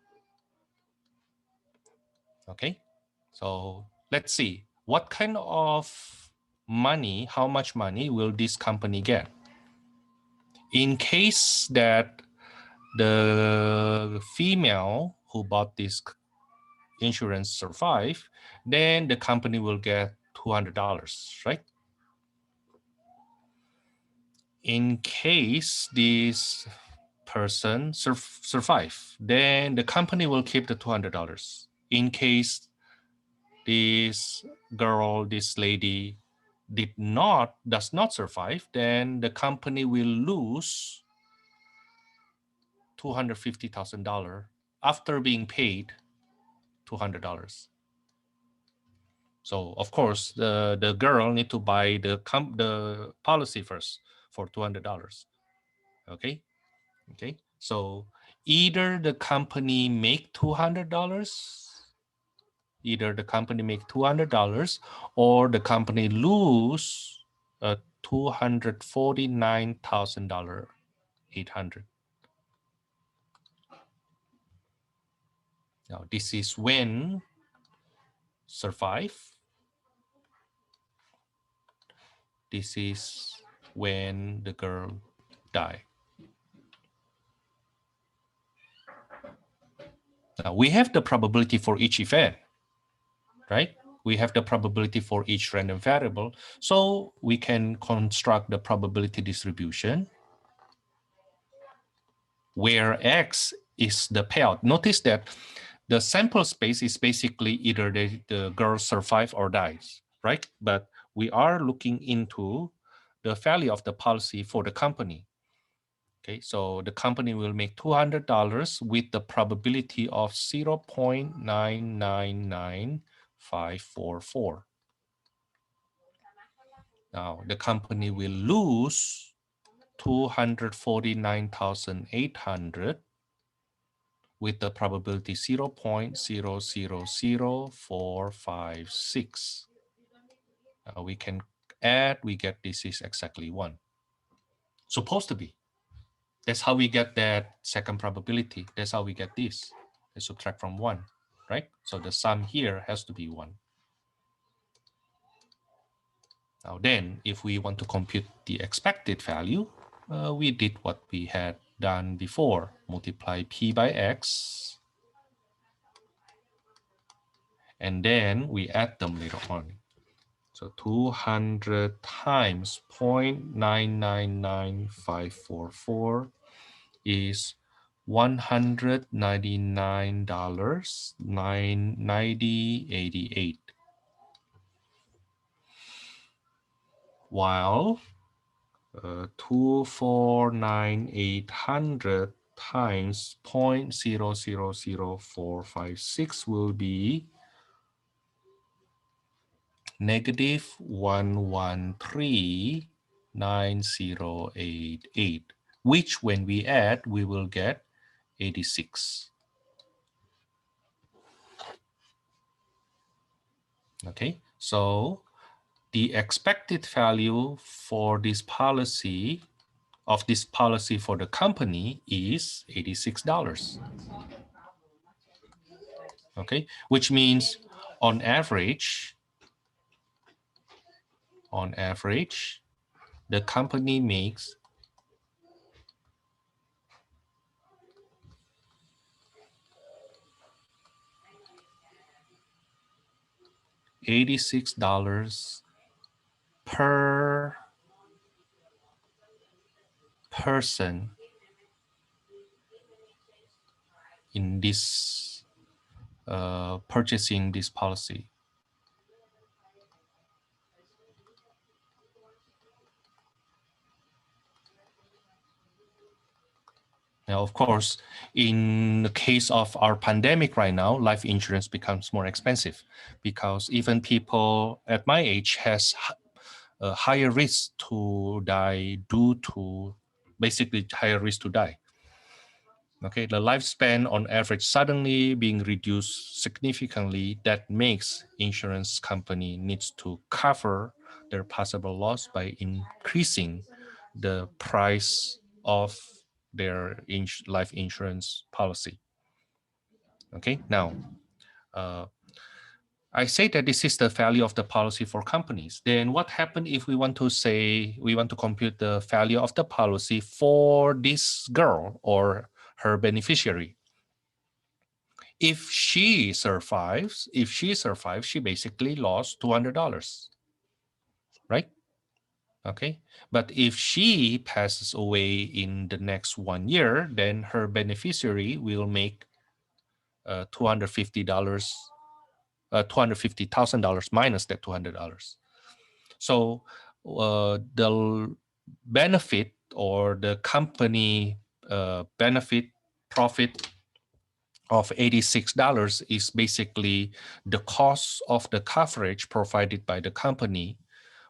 Okay, so let's see what kind of money, how much money will this company get in case that the female who bought this insurance survive, then the company will get $200, right? In case this person survive, then the company will keep the $200. In case this girl, this lady does not survive, then the company will lose $250,000 after being paid $200. So of course, the girl need to buy the policy first for $200. Okay. So either the company make $200, or the company lose $249,800. Now, this is when survive. This is when the girl die. Now, we have the probability for each event, right? We have the probability for each random variable. So we can construct the probability distribution where X is the payout. Notice that the sample space is basically either the girl survives or dies, right? But we are looking into the value of the policy for the company. Okay, so the company will make $200 with the probability of 0.999544. Now, the company will lose 249,800 with the probability 0.000456. We can add, we get this is exactly 1. Supposed to be. That's how we get that second probability. That's how we get this. They subtract from 1, right? So the sum here has to be 1. Now then, if we want to compute the expected value, we did what we had done before. Multiply P by X. And then we add them later on. So 200 times 0.999544 is $199.9088. While 249,800 times 0.000456 will be negative 113,9088, which when we add, we will get 86. Okay, so the expected value for this policy for the company is $86. Okay, which means on average, the company makes $86 per person in this purchasing this policy. Now, of course, in the case of our pandemic right now, life insurance becomes more expensive because even people at my age has a higher risk to die due to basically higher risk to die. Okay, the lifespan on average suddenly being reduced significantly. That makes insurance company needs to cover their possible loss by increasing the price of their life insurance policy. Okay, now I say that this is the value of the policy for companies. Then what happens if we want to say we want to compute the value of the policy for this girl or her beneficiary? If she survives, she basically lost $200, right? Okay, but if she passes away in the next 1 year, then her beneficiary will make $250, $250,000 minus that $200. So the benefit or the company benefit profit of $86 is basically the cost of the coverage provided by the company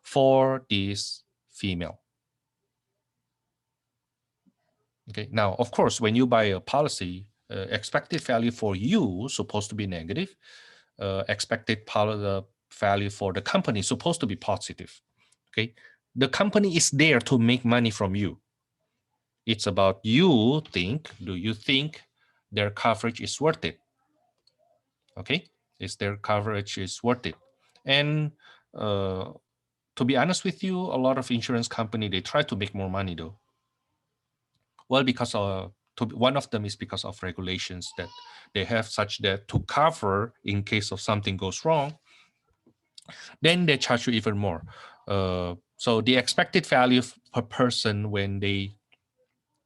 for this female. Okay, now, of course, when you buy a policy, expected value for you supposed to be negative. Expected value for the company is supposed to be positive. Okay, the company is there to make money from you. It's about do you think their coverage is worth it? Okay, is their coverage is worth it? And to be honest with you, a lot of insurance company, they try to make more money though. Well, because one of them is because of regulations that they have, such that to cover in case of something goes wrong, then they charge you even more. So the expected value per person when they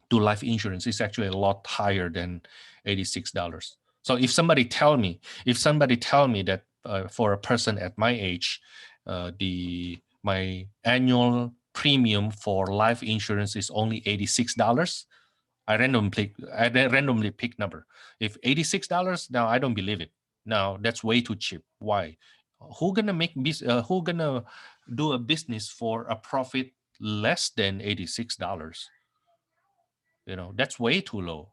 do life insurance is actually a lot higher than $86. So if somebody tell me that for a person at my age, my annual premium for life insurance is only $86, I randomly pick number. If $86, now I don't believe it. Now that's way too cheap. Why? Who gonna do a business for a profit less than $86? That's way too low.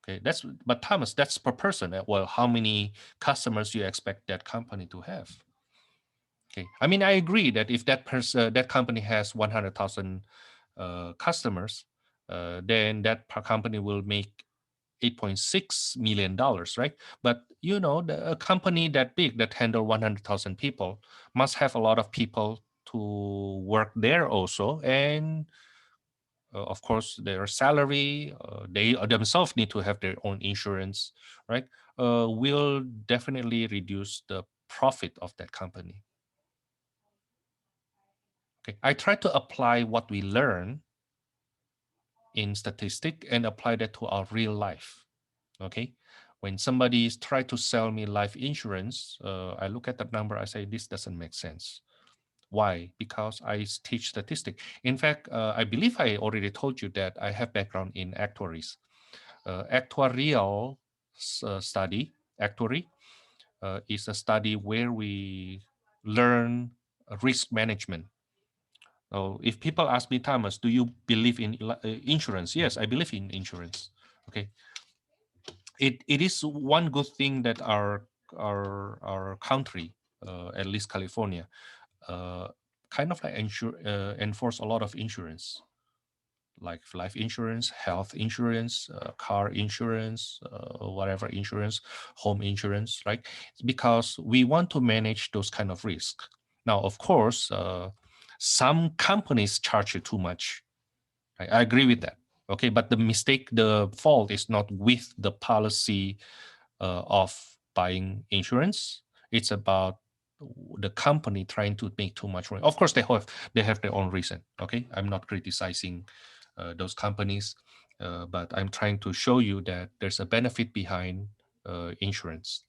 Okay, but Thomas, that's per person. Well, how many customers you expect that company to have? Okay, I mean, I agree that if that company has 100,000 customers, then that company will make $8.6 million, right? But a company that big that handle 100,000 people must have a lot of people to work there also, and of course their salary, they themselves need to have their own insurance, right? Will definitely reduce the profit of that company. Okay, I try to apply what we learn in statistic and apply that to our real life. Okay, when somebody try to sell me life insurance, I look at that number, I say this doesn't make sense. Why? Because I teach statistics. In fact, I believe I already told you that I have background in actuaries. Actuarial actuary is a study where we learn risk management. So if people ask me, Thomas, do you believe in insurance? Yes, I believe in insurance. Okay, it is one good thing that our country, at least California, kind of like enforce a lot of insurance, like life insurance, health insurance, car insurance, whatever insurance, home insurance, right? Because we want to manage those kind of risks. Now, of course, some companies charge you too much. I agree with that. Okay, but the fault is not with the policy of buying insurance. It's about the company trying to make too much money. Of course, they have their own reason. Okay, I'm not criticizing those companies, but I'm trying to show you that there's a benefit behind insurance.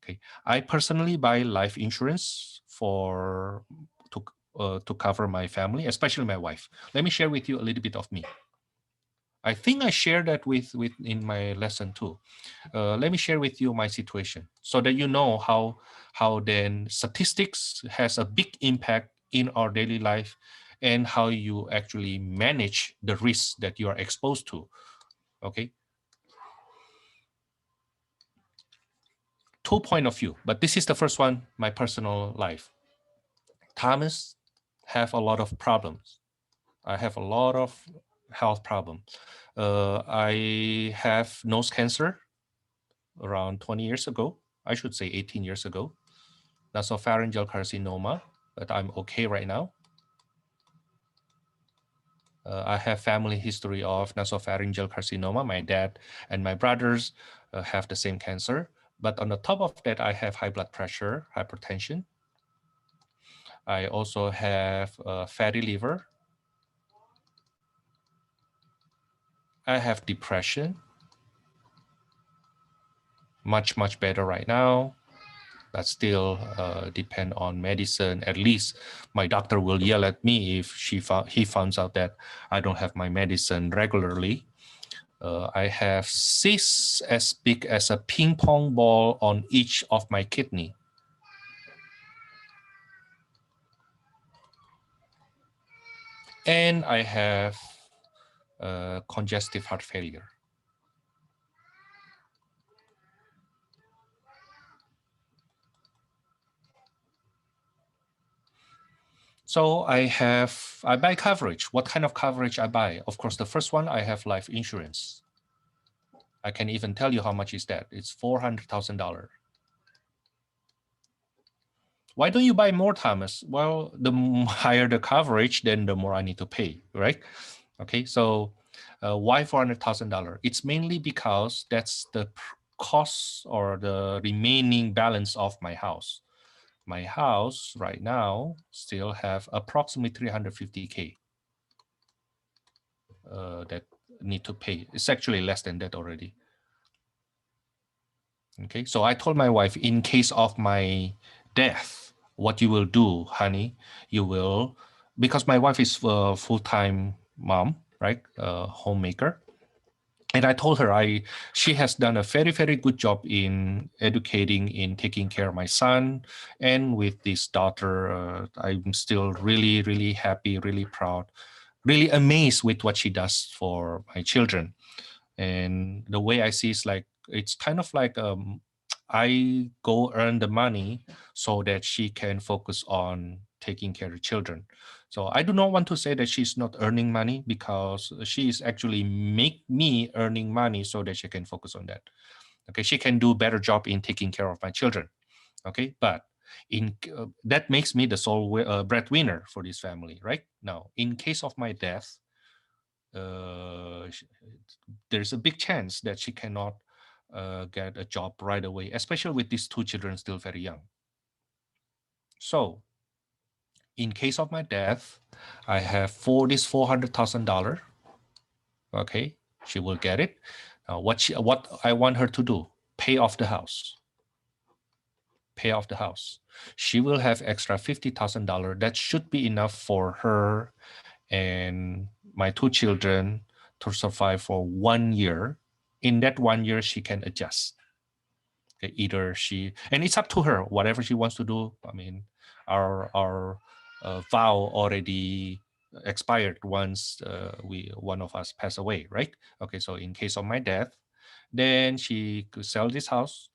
Okay, I personally buy life insurance to cover my family, especially my wife. Let me share with you a little bit of me. I think I shared that with in my lesson too. Let me share with you my situation so that you know how then statistics has a big impact in our daily life and how you actually manage the risks that you are exposed to. Okay. 2 point of view, but this is the first one, my personal life. Thomas have a lot of problems. I have a lot of health problems. I have nose cancer around 20 years ago. I should say 18 years ago. Nasopharyngeal carcinoma, but I'm okay right now. I have family history of nasopharyngeal carcinoma. My dad and my brothers have the same cancer. But on the top of that, I have high blood pressure, hypertension. I also have fatty liver. I have depression. Much, much better right now. But still depend on medicine. At least my doctor will yell at me if he finds out that I don't have my medicine regularly. I have cysts as big as a ping pong ball on each of my kidney. And I have congestive heart failure. So I buy coverage. What kind of coverage I buy? Of course, the first one, I have life insurance. I can even tell you how much is that. It's $400,000. Why don't you buy more, Thomas? Well, the higher the coverage, then the more I need to pay, right? Okay, so why $400,000? It's mainly because that's the cost or the remaining balance of my house. My house right now still have approximately 350K that need to pay. It's actually less than that already. Okay, so I told my wife, in case of my death, what you will do, honey, you will, because my wife is a full-time mom, right, homemaker. And I told her she has done a very, very good job in educating, in taking care of my son. And with this daughter, I'm still really, really happy, really proud, really amazed with what she does for my children. And the way I see is like, it's kind of like I go earn the money so that she can focus on taking care of children. So I do not want to say that she's not earning money, because she is actually make me earning money so that she can focus on that. Okay, she can do better job in taking care of my children. Okay, but in that makes me the sole breadwinner for this family, right? Now, in case of my death, uh, sh- there's a big chance that she cannot get a job right away, especially with these two children still very young. So, in case of my death, I have for this $400,000. Okay, she will get it. What I want her to do: pay off the house. Pay off the house. She will have extra $50,000. That should be enough for her and my two children to survive for 1 year. In that 1 year, she can adjust. Okay, either she, and it's up to her, whatever she wants to do. I mean, our vow already expired once one of us passed away, right? Okay, so in case of my death, then she could sell this house.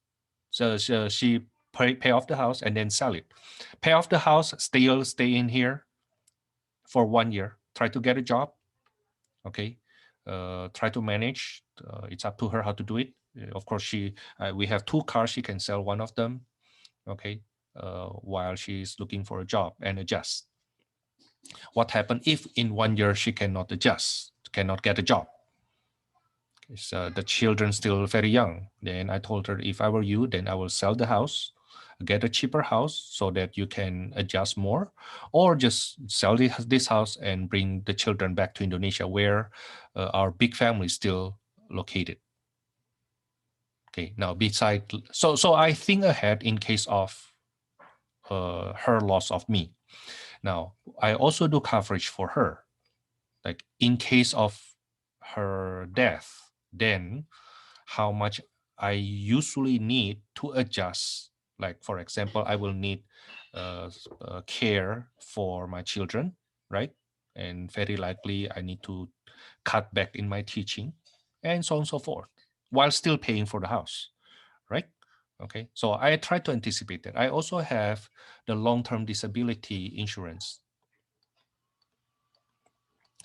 So she pay off the house and then sell it. Pay off the house, still stay in here for 1 year. Try to get a job. Okay, try to manage. It's up to her how to do it. Of course, we have two cars. She can sell one of them. Okay, while she's looking for a job and adjust. What happens if in 1 year she cannot adjust, cannot get a job? So the children still very young. Then I told her, if I were you, then I will sell the house, get a cheaper house so that you can adjust more, or just sell this house and bring the children back to Indonesia, where our big family is still located. Okay, now so I think ahead in case of her loss of me. Now I also do coverage for her, like in case of her death, then how much I usually need to adjust. Like, for example, I will need care for my children, right? And very likely I need to cut back in my teaching and so on and so forth, while still paying for the house, right? Okay, so I try to anticipate that. I also have the long-term disability insurance,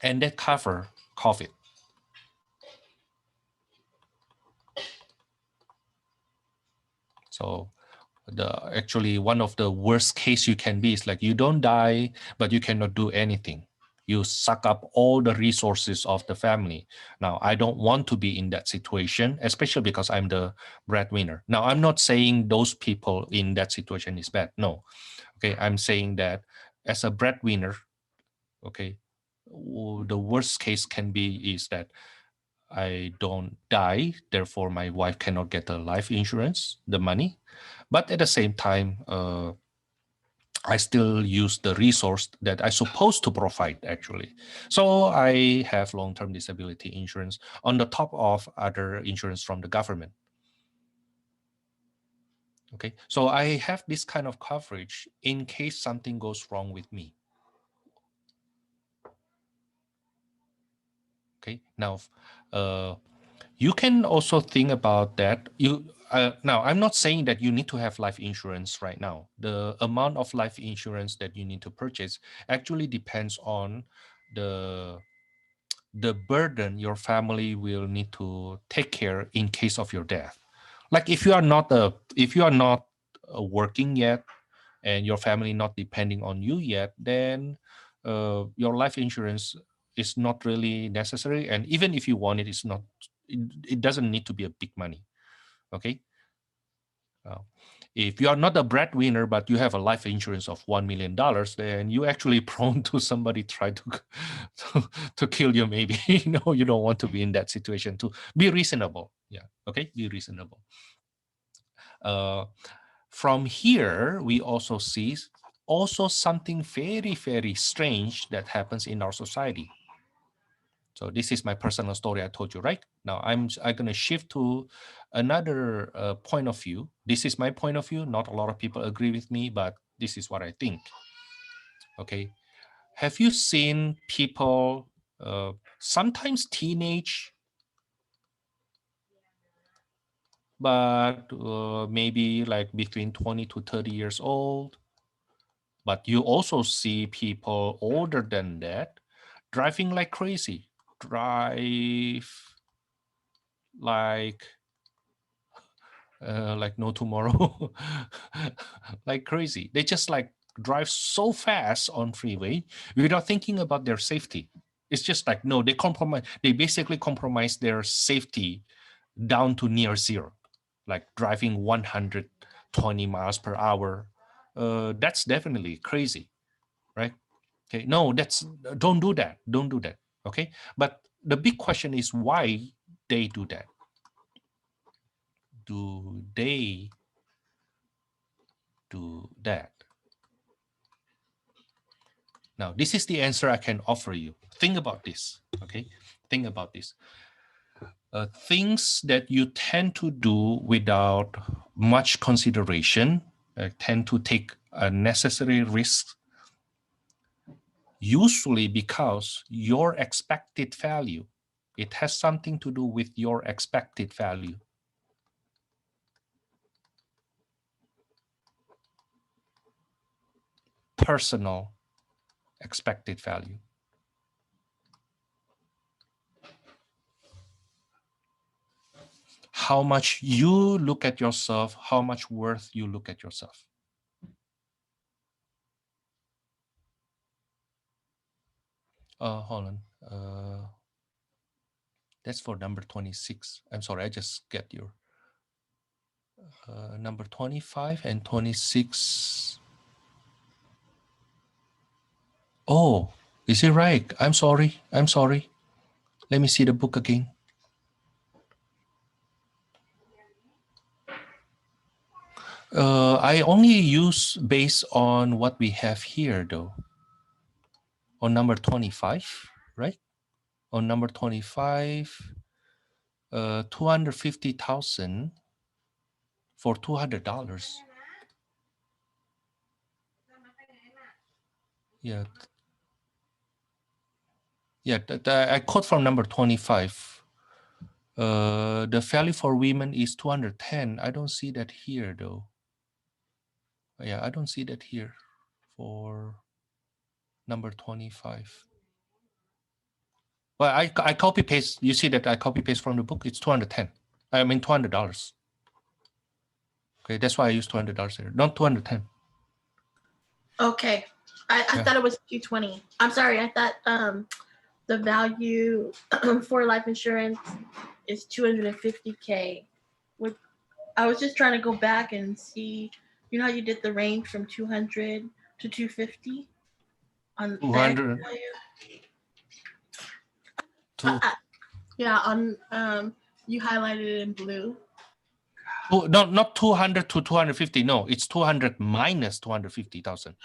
and that cover COVID. So actually one of the worst case you can be is like, you don't die, but you cannot do anything. You suck up all the resources of the family. Now, I don't want to be in that situation, especially because I'm the breadwinner. Now, I'm not saying those people in that situation is bad. No. Okay, I'm saying that as a breadwinner, okay, the worst case can be is that I don't die, therefore my wife cannot get the life insurance, the money. But at the same time, I still use the resource that I supposed to provide actually. So I have long-term disability insurance on the top of other insurance from the government. Okay, so I have this kind of coverage in case something goes wrong with me. Okay, now you can also think about that. Now, I'm not saying that you need to have life insurance right now. The amount of life insurance that you need to purchase actually depends on the the burden your family will need to take care in case of your death. Like if you are not working yet, and your family not depending on you yet, then your life insurance is not really necessary. And even if you want it, it doesn't need to be a big money. Okay. If you are not a breadwinner, but you have a life insurance of $1 million, then you actually prone to somebody try to kill you. Maybe you don't want to be in that situation. To be reasonable, yeah, okay, be reasonable. From here, we also see something very, very strange that happens in our society. So this is my personal story I told you, right? Now I'm going to shift to another point of view. This is my point of view. Not a lot of people agree with me, but this is what I think. Okay. Have you seen people, sometimes teenage, but maybe like between 20 to 30 years old, but you also see people older than that driving like crazy, drive like no tomorrow, like crazy. They just like drive so fast on freeway without thinking about their safety. It's just like, no, they basically compromise their safety down to near zero, like driving 120 miles per hour. That's definitely crazy, right? Okay, no, don't do that. Don't do that. Okay, but the big question is why they do that. Do they do that? Now, this is the answer I can offer you. Think about this, okay? Think about this. Things that you tend to do without much consideration, tend to take unnecessary risks, usually because your expected value, it has something to do with your expected value. Personal expected value. How much you look at yourself, how much worth you look at yourself. Hold on. That's for number 26. I'm sorry, I just get your number 25 and 26. Oh, is it right? I'm sorry. Let me see the book again. I only use based on what we have here, though. On number 25, right? On number 25, 250,000 for $200. Yeah. Yeah, I quote from number 25. The value for women is 210. I don't see that here, though. Yeah, I don't see that here for number 25. Well, I copy paste. You see that I copy paste from the book. It's 210. I mean $200. Okay, that's why I use $200 here, not 210. Okay, I thought it was 220. I'm sorry. I thought the value for life insurance is 250K. I was just trying to go back and see. You know how you did the range from 200 to 250 on 200 to yeah, on you highlighted it in blue. no, not 200 to 250. No, it's 200 minus 250,000.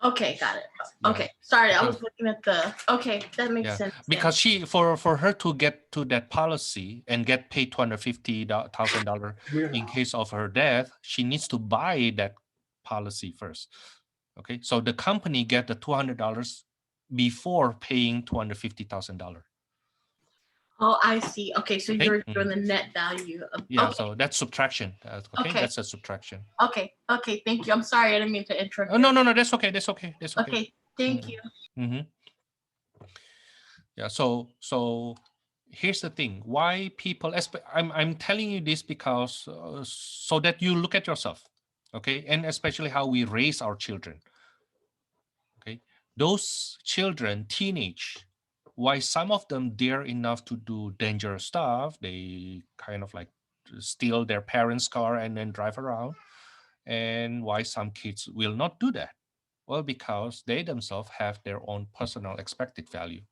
Okay, got it. Okay, sorry, I was looking at the. Okay, that makes sense. Because she for her to get to that policy and get paid $250,000 in case of her death, she needs to buy that policy first. Okay, so the company get the $200 before paying $250,000. Oh, I see. Okay, so you're doing the net value of. Yeah, okay. so that's subtraction. Okay, that's a subtraction. Okay, thank you. I'm sorry, I didn't mean to interrupt. No, that's okay. Okay, thank you. Mm-hmm. Yeah, so here's the thing. Why people, I'm telling you this because so that you look at yourself. Okay, and especially how we raise our children. Okay, those children, teenage, why some of them dare enough to do dangerous stuff, they kind of like steal their parents' car and then drive around, and why some kids will not do that. Well, because they themselves have their own personal expected value.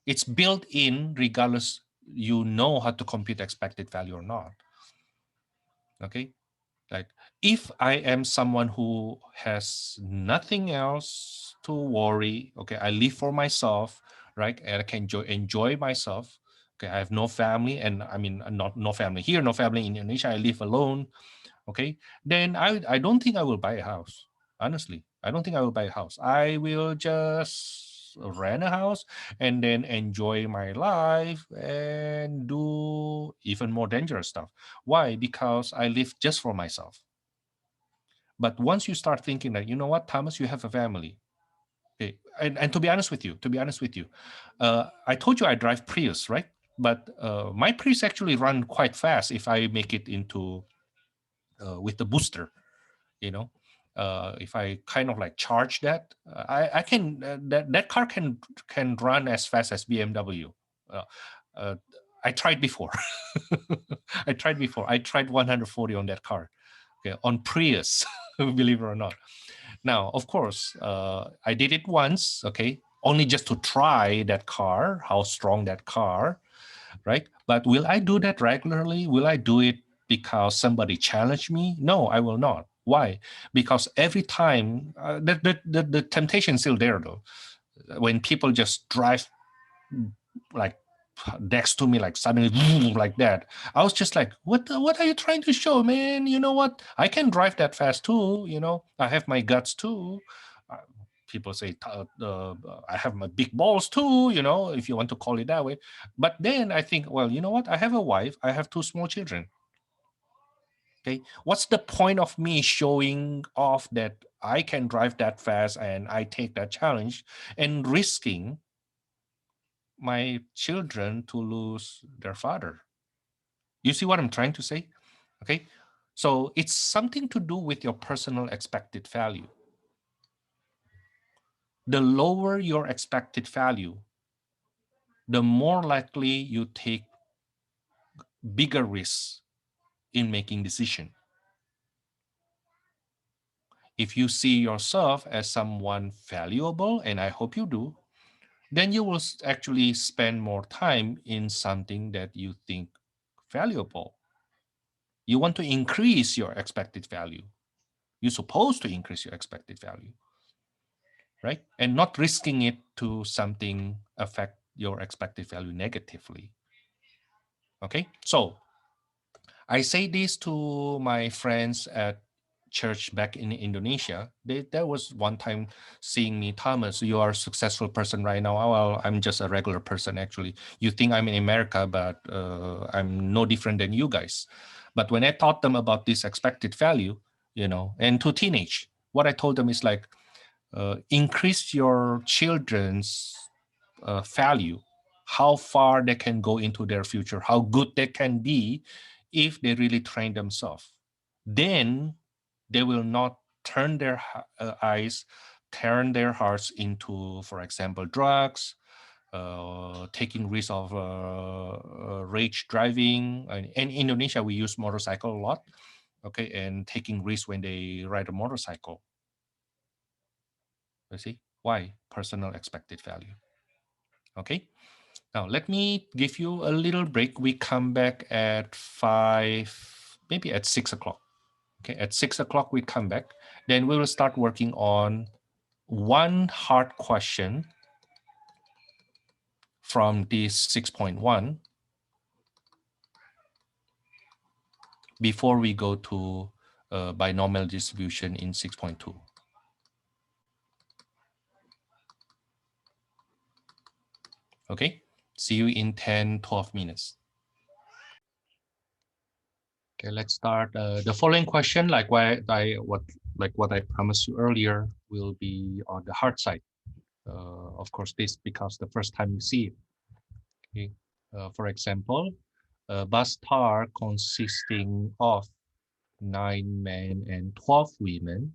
It's built in regardless you know how to compute expected value or not. Okay, like if I am someone who has nothing else to worry, okay, I live for myself, right, and I can enjoy myself. Okay, I have no family, and I mean not no family here, no family in Indonesia. I live alone. Okay, then I don't think I will buy a house. Honestly, I don't think I will buy a house. I will just rent a house and then enjoy my life and do even more dangerous stuff. Why? Because I live just for myself. But once you start thinking that, you know what, Thomas, you have a family. Okay. And to be honest with you, I told you I drive Prius, right? But my Prius actually run quite fast if I make it into with the booster, you know. If I kind of like charge that, I can that car can run as fast as BMW. Uh, uh, I tried before. I tried 140 on that car, okay, on Prius, believe it or not. Now, of course, I did it once, okay, only just to try that car, how strong that car, right? But will I do that regularly? Will I do it because somebody challenged me? No, I will not. Why? Because every time, the temptation is still there though. When people just drive like next to me, like suddenly like that, I was just like, what are you trying to show, man? You know what, I can drive that fast too, you know, I have my guts too. uh, People say I have my big balls too, you know, if you want to call it that way. But then I think, well, you know what, I have a wife, I have two small children. Okay, what's the point of me showing off that I can drive that fast and I take that challenge and risking my children to lose their father? You see what I'm trying to say? Okay. So it's something to do with your personal expected value. The lower your expected value, the more likely you take bigger risks in making decision. If you see yourself as someone valuable, and I hope you do, then you will actually spend more time in something that you think valuable. You want to increase your expected value. You're supposed to increase your expected value, right? And not risking it to something affect your expected value negatively. Okay, so I say this to my friends at church back in Indonesia. There was one time seeing me, Thomas, you are a successful person right now. Oh, well, I'm just a regular person actually. You think I'm in America, but I'm no different than you guys. But when I taught them about this expected value, you know, and to teenage, what I told them is like, increase your children's value, how far they can go into their future, how good they can be if they really train themselves. Then they will not turn their eyes, turn their hearts into, for example, drugs, taking risks of rage driving. And in Indonesia, we use motorcycle a lot, okay, and taking risks when they ride a motorcycle. You see why? Personal expected value. Okay. Now let me give you a little break. We come back at 5, maybe at 6 o'clock. Okay, at 6 o'clock we come back. Then we will start working on one hard question from this 6.1 before we go to binomial distribution in 6.2. Okay, see you in 10, 12 minutes. Okay, let's start. The following question, like what I promised you earlier, will be on the hard side. Of course, this because the first time you see it. Okay. For example, a bus tar consisting of 9 men and 12 women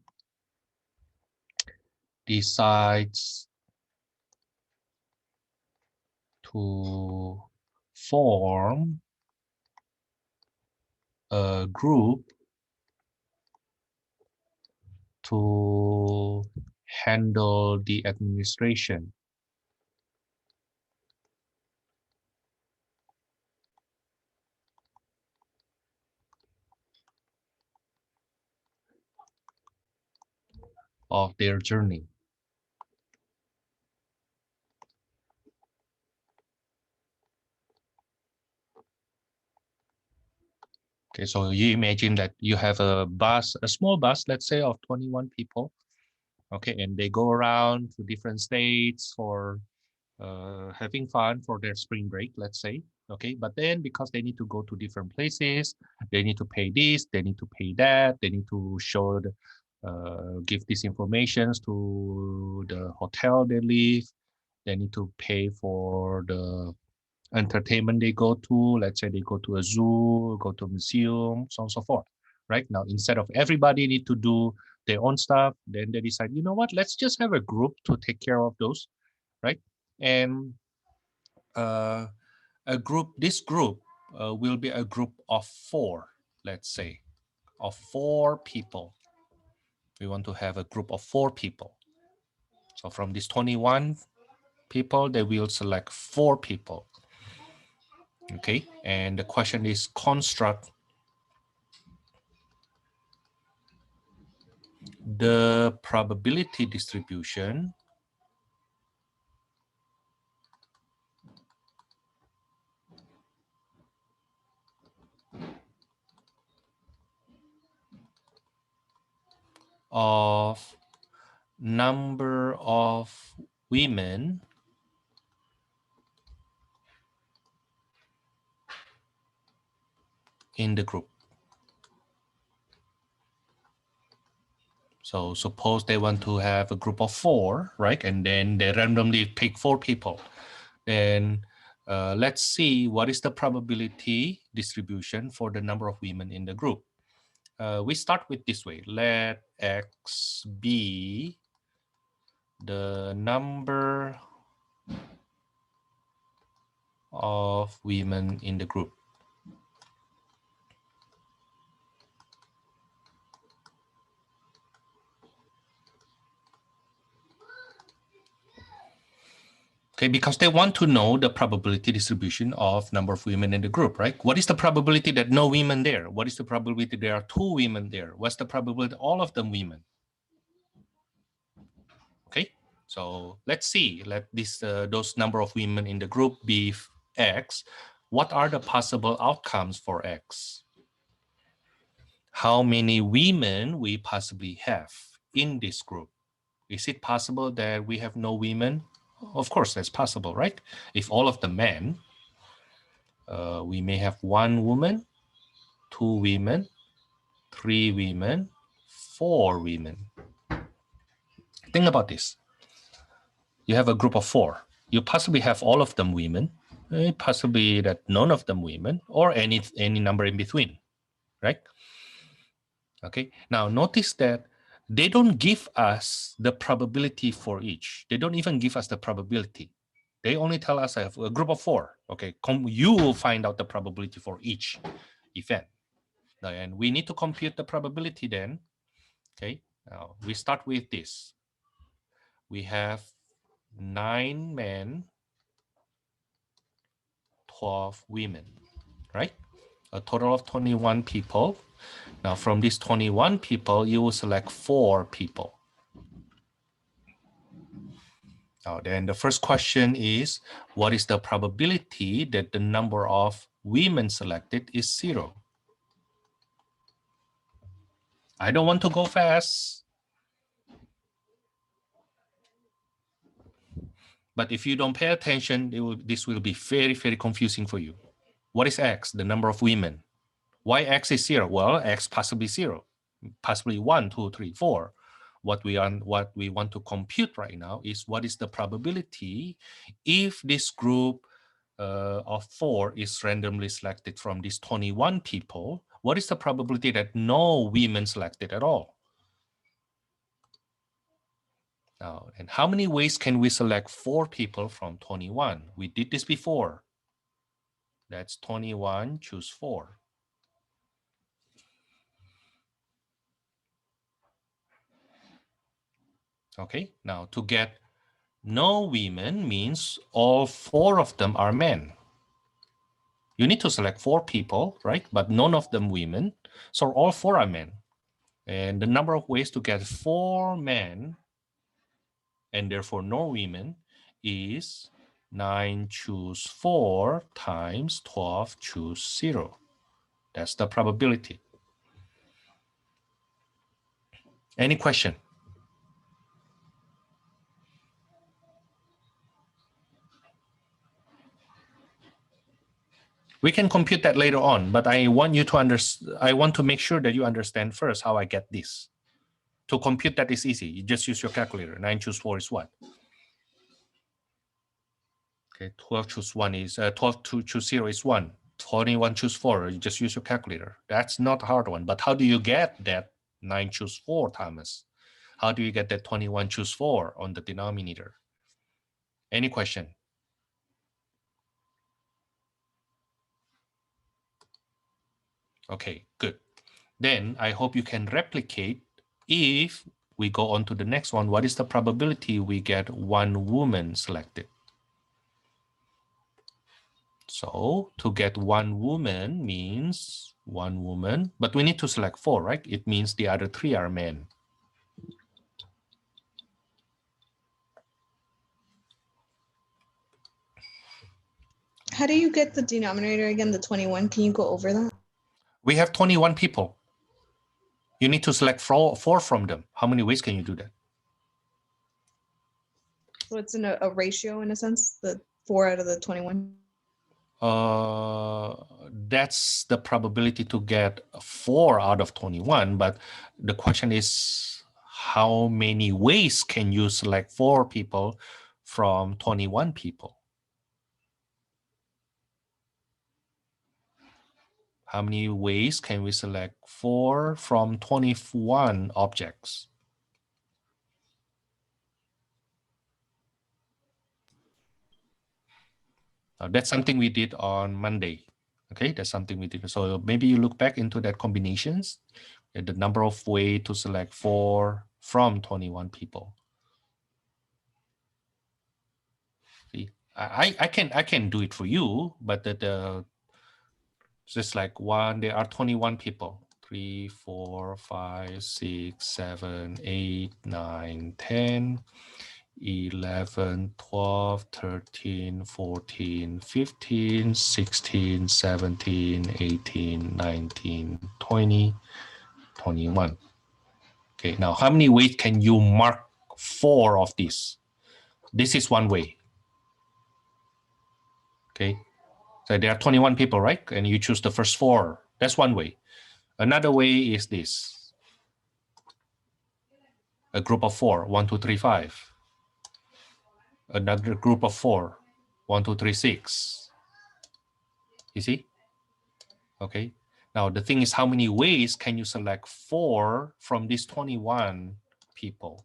decides to form a group to handle the administration of their journey. Okay, so you imagine that you have a bus, a small bus, let's say of 21 people. Okay, and they go around to different states for having fun for their spring break, let's say. Okay, but then because they need to go to different places, they need to pay this, they need to pay that, they need to show the, give these informations to the hotel they live, they need to pay for the entertainment they go to. Let's say they go to a zoo, go to a museum, so on and so forth. Right now, instead of everybody need to do their own stuff, then they decide, you know what, let's just have a group to take care of those, right? And uh, this group will be a group of 4, let's say, of 4 people. We want to have a group of 4 people. So from these 21 people, they will select 4 people. Okay, and the question is construct the probability distribution of number of women in the group. So suppose they want to have a group of 4, right? And then they randomly pick 4 people. Then let's see what is the probability distribution for the number of women in the group. We start with this way. Let X be the number of women in the group. Okay, because they want to know the probability distribution of number of women in the group, right? What is the probability that no women there? What is the probability there are 2 women there? What's the probability all of them women? Okay, so let's see. Let this those number of women in the group be X. What are the possible outcomes for X? How many women we possibly have in this group? Is it possible that we have no women? Of course, that's possible, right? If all of the men, we may have 1 woman, 2 women, 3 women, 4 women. Think about this. You have a group of 4. You possibly have all of them women, possibly that none of them women, or any number in between, right? Okay. Now notice that they don't give us the probability for each. They don't even give us the probability. They only tell us I have a group of 4. Okay, you will find out the probability for each event. And we need to compute the probability then. Okay, now we start with this. We have 9 men, 12 women, right? A total of 21 people. Now from these 21 people, you will select 4 people. Now then the first question is, what is the probability that the number of women selected is 0? I don't want to go fast. But if you don't pay attention, this will be very, very confusing for you. What is X? The number of women. Why X is 0? Well, X possibly 0, possibly 1, 2, 3, 4. What we want to compute right now is what is the probability if this group of 4 is randomly selected from these 21 people. what is the probability that no women selected at all? Now, and how many ways can we select 4 people from 21? We did this before. That's 21, choose 4. Okay, now to get no women means all 4 of them are men. You need to select 4 people, right? But none of them women. So all 4 are men. And the number of ways to get 4 men and therefore no women is 9 choose 4 times 12 choose 0. That's the probability. Any question? We can compute that later on, but I want you to I want to make sure that you understand first how I get this. To compute that is easy. You just use your calculator. 9 choose 4 is what? Okay, 12 choose 1 is 12 to choose 0 is 1. 21 choose 4. You just use your calculator. That's not a hard one. But how do you get that 9 choose 4, Thomas? How do you get that 21 choose 4 on the denominator? Any question? Okay, good. Then I hope you can replicate. If we go on to the next one, what is the probability we get 1 woman selected? So to get 1 woman means 1 woman, but we need to select 4, right? It means the other 3 are men. How do you get the denominator again, the 21? Can you go over that? We have 21 people. You need to select 4 from them. How many ways can you do that? So it's in a ratio in a sense, the 4 out of the 21. That's the probability to get 4 out of 21. But the question is, how many ways can you select 4 people from 21 people? How many ways can we select 4 from 21 objects? That's something we did on Monday. Okay, that's something we did. So maybe you look back into that combinations, the number of ways to select 4 from 21 people. See, I can do it for you, but just like there are 21 people. 3, 4, 5, 6, 7, 8, 9, 10, 11, 12, 13, 14, 15, 16, 17, 18, 19, 20, 21. Okay, now how many ways can you mark 4 of these? This is one way. Okay, so there are 21 people, right? And you choose the first 4. That's one way. Another way is this. A group of 4, 1, 2, 3, 5. Another group of 4, 1, 2, 3, 6. You see? Okay. Now the thing is, how many ways can you select 4 from these 21 people?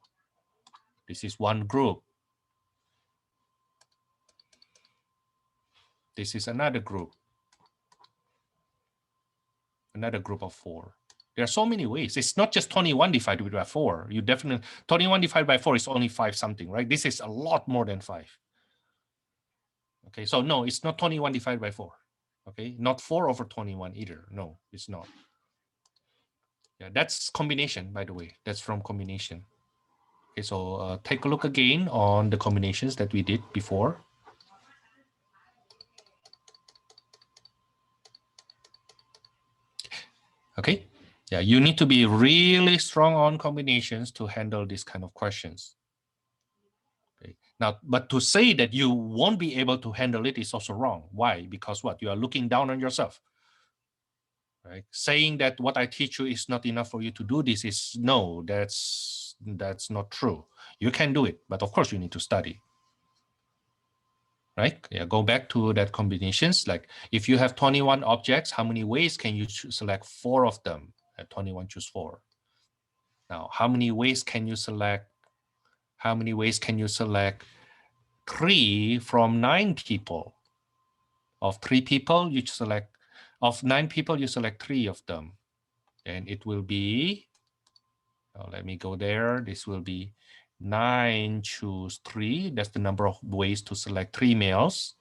This is one group. This is another group. Another group of 4. There are so many ways. It's not just 21 divided by 4. You definitely 21 divided by 4 is only 5 something, right? This is a lot more than 5. Okay, so no, it's not 21 divided by 4. Okay, not 4 over 21 either. No, it's not. Yeah, that's combination, by the way. That's from combination. Okay, so take a look again on the combinations that we did before. Okay, yeah, you need to be really strong on combinations to handle these kind of questions. Okay, now, but to say that you won't be able to handle it is also wrong. Why? Because what? You are looking down on yourself. Right? Saying that what I teach you is not enough for you to do this is no, that's not true. You can do it, but of course you need to study. right? Yeah, go back to that combinations. Like if you have 21 objects, how many ways can you select 4 of them? At 21, choose 4. Now, how many ways can you select? How many ways can you select 3 from 9 people? Of 3 people, you select, of 9 people, you select 3 of them. And it will be, let me go there. This will be 9 choose 3. That's the number of ways to select 3 males.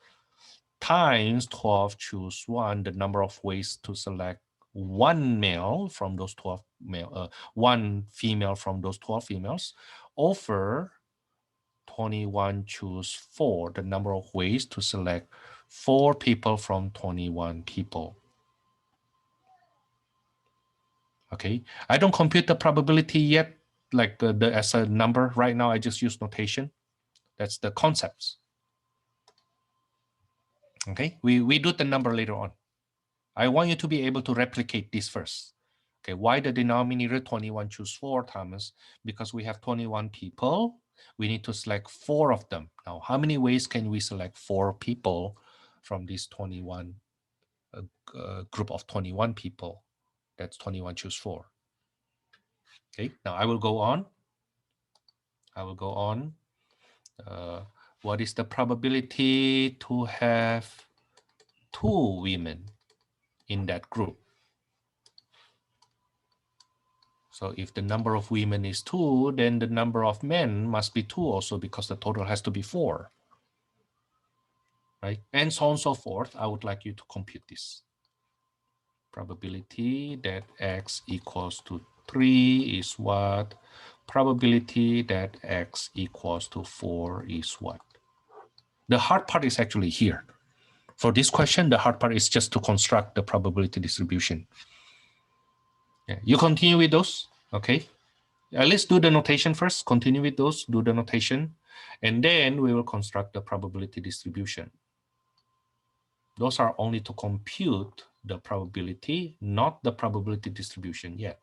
Times 12 choose 1, the number of ways to select 1 male from those 12 male, 1 female from those 12 females, over 21 choose 4, the number of ways to select 4 people from 21 people. Okay, I don't compute the probability yet, like as a number right now. I just use notation. That's the concepts. Okay, we do the number later on. I want you to be able to replicate this first. Okay, why the denominator 21 choose 4, Thomas? Because we have 21 people. We need to select 4 of them. Now, how many ways can we select 4 people from this 21 group of 21 people? That's 21 choose 4. Okay, now I will go on. What is the probability to have 2 women in that group? So if the number of women is 2, then the number of men must be 2 also, because the total has to be 4, right? And so on and so forth. I would like you to compute this. Probability that x equals to 3 is what? Probability that x equals to 4 is what? The hard part is actually here. For this question, the hard part is just to construct the probability distribution. Yeah, you continue with those, okay? Let's do the notation first. Continue with those, do the notation, and then we will construct the probability distribution. Those are only to compute the probability, not the probability distribution yet.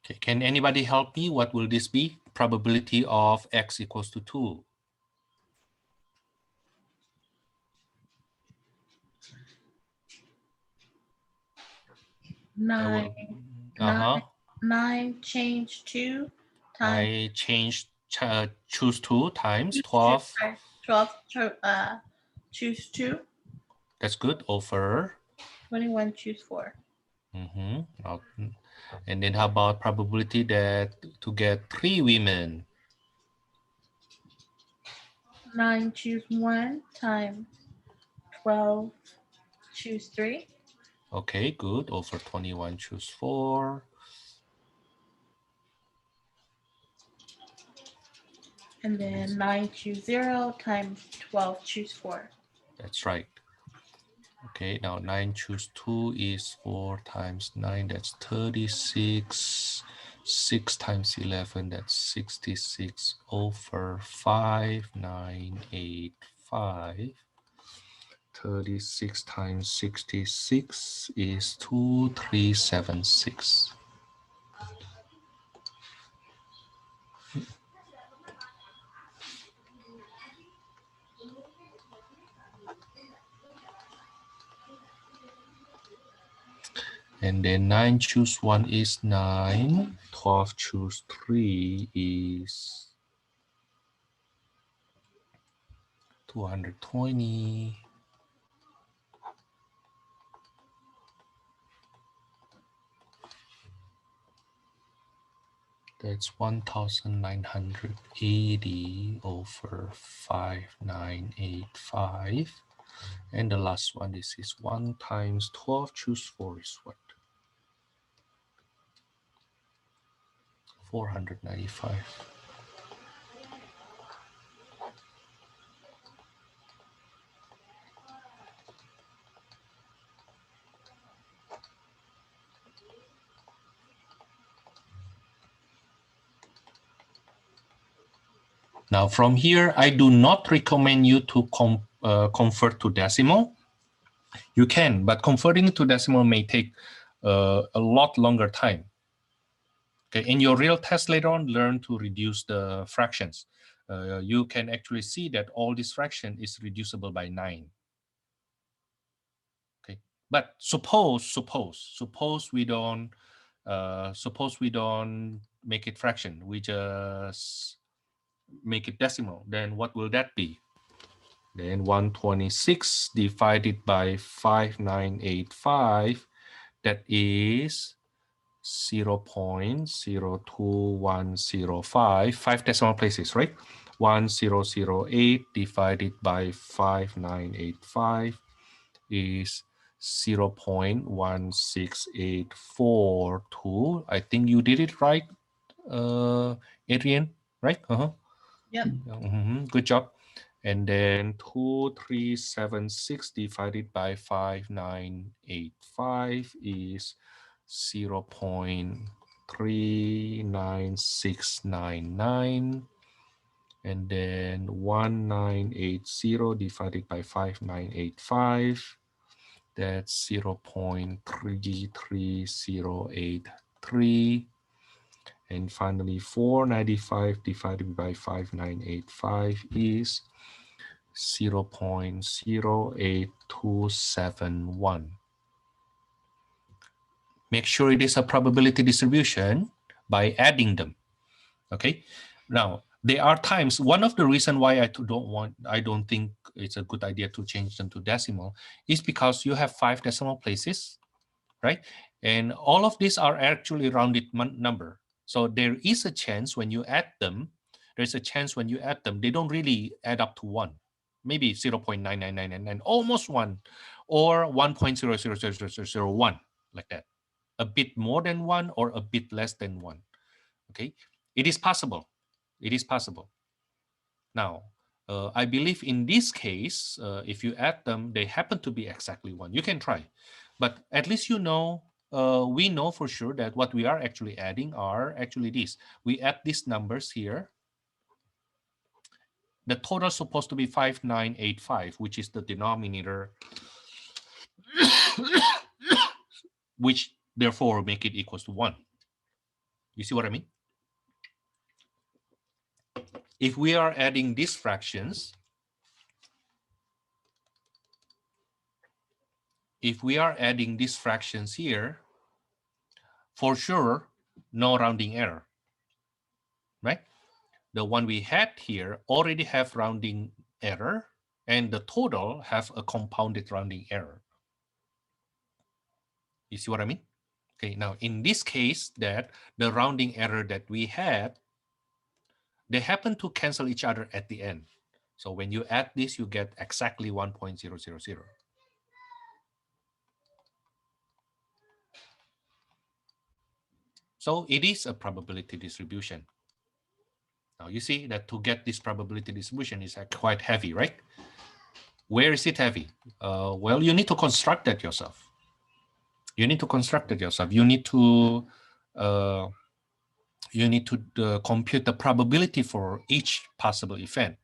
Okay, can anybody help me? What will this be? Probability of x equals to 2. 9, Uh-huh. 9 change 2 times I changed, choose 2 times 12. 12, choose 2. That's good, over. 21 choose 4. And then how about probability that to get 3 women? 9 choose 1 times 12 choose 3. Okay, good, over 21 choose 4. And then 9 choose 0 times 12 choose 4. That's right. Okay, now 9 choose 2 is 4 times 9, that's 36. 6 times 11, that's 66, over 5, 9, 8, 5. 36 times 66 is 2376. And then 9 choose 1 is 9. 12 choose 3 is 220. That's 1980 over 5985. And the last one, this is 1 times 12 choose 4 is what? 495. Now from here, I do not recommend you to convert to decimal. You can, but converting to decimal may take a lot longer time. Okay, in your real test later on, learn to reduce the fractions. You can actually see that all this fraction is reducible by 9. Okay, but suppose we don't make it fraction. We just make it decimal. Then what will that be? Then 126 divided by 5985, that is 0.02105, 5 decimal places, right? 1008 divided by 5985 is 0.16842. I think you did it right, Adrian, right? Yep. Good job. And then 2376 divided by 5985 is 0.39699. And then 1980 divided by 5985, that's 0.33083. And finally, 495 divided by 5985 is 0.08271. Make sure it is a probability distribution by adding them. Okay. Now, there are times, one of the reasons why I don't think it's a good idea to change them to decimal is because you have 5 decimal places, right? And all of these are actually rounded number. So there is a chance when you add them, they don't really add up to 1. Maybe 0.99999, almost 1, or 1.00001, like that. A bit more than 1 or a bit less than 1. Okay, it is possible. It is possible. Now, I believe in this case, if you add them, they happen to be exactly 1. You can try, but at least you know, we know for sure that what we are actually adding are actually these. We add these numbers here. The total is supposed to be 5985, which is the denominator, which therefore make it equals to 1. You see what I mean? If we are adding these fractions, here, for sure, no rounding error, right? The one we had here already have rounding error, and the total have a compounded rounding error. You see what I mean? Okay, now in this case, that the rounding error that we had, they happen to cancel each other at the end. So when you add this, you get exactly 1.000. So it is a probability distribution. Now you see that to get this probability distribution is quite heavy, right? Where is it heavy? Well, you need to construct that yourself. You need to compute the probability for each possible event.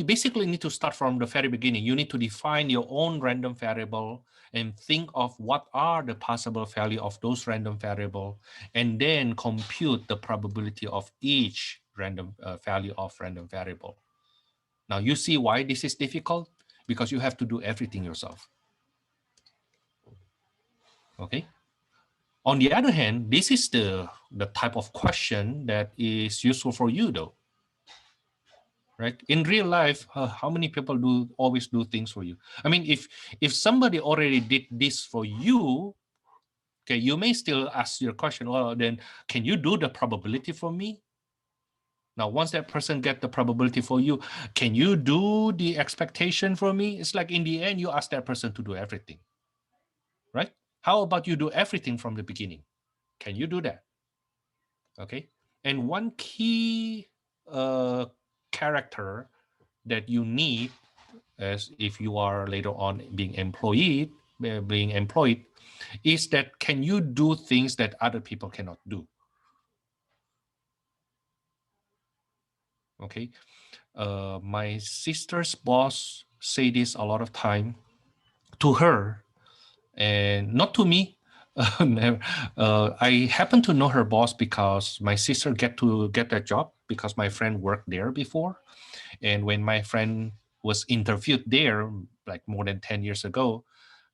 basically need to start from the very beginning. You need to define your own random variable and think of what are the possible value of those random variable, and then compute the probability of each random value of random variable. Now you see why this is difficult, because you have to do everything yourself. Okay. On the other hand, this is the type of question that is useful for you though. Right? In real life, how many people always do things for you? I mean, if somebody already did this for you, okay, you may still ask your question, well, then can you do the probability for me? Now, once that person get the probability for you, can you do the expectation for me? It's like in the end, you ask that person to do everything, right? How about you do everything from the beginning? Can you do that? Okay. And one key character that you need as if you are later on being employed, is that can you do things that other people cannot do? Okay. My sister's boss say this a lot of time to her, and not to me. I happen to know her boss because my sister get that job because my friend worked there before. And when my friend was interviewed there, like more than 10 years ago,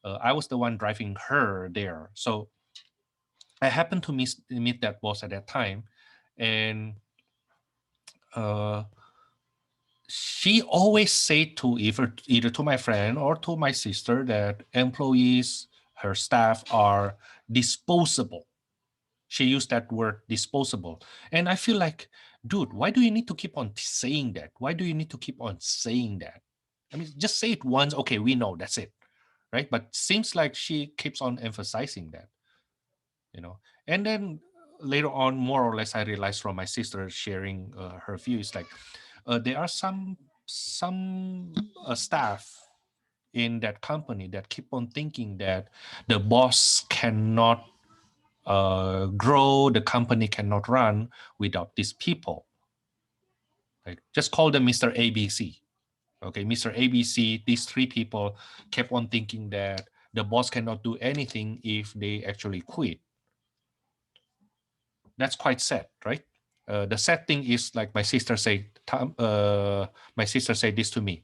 I was the one driving her there. So I happened to meet that boss at that time. And she always say to either to my friend or to my sister that employees, her staff are disposable. She used that word disposable. And I feel like, dude, why do you need to keep on saying that? Why do you need to keep on saying that? I mean, just say it once. Okay, we know, that's it. Right. But seems like she keeps on emphasizing that, And then later on, more or less, I realized from my sister sharing her views, like there are some staff in that company that keep on thinking that the boss cannot grow, the company cannot run without these people. Like, just call them Mr. ABC. Okay, Mr. ABC, these three people kept on thinking that the boss cannot do anything if they actually quit. That's quite sad, right? The sad thing is, like my sister said this to me.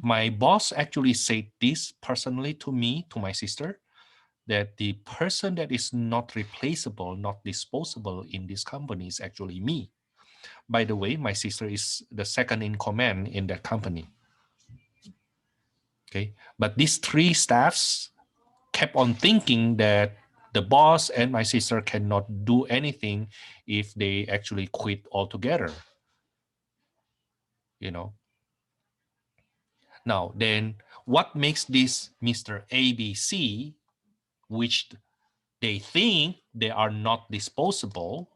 My boss actually said this personally to me, to my sister, that the person that is not replaceable, not disposable in this company is actually me. By the way, my sister is the second in command in that company. Okay, but these three staffs kept on thinking that the boss and my sister cannot do anything if they actually quit altogether. Now, then what makes this Mr. ABC, which they think they are not disposable,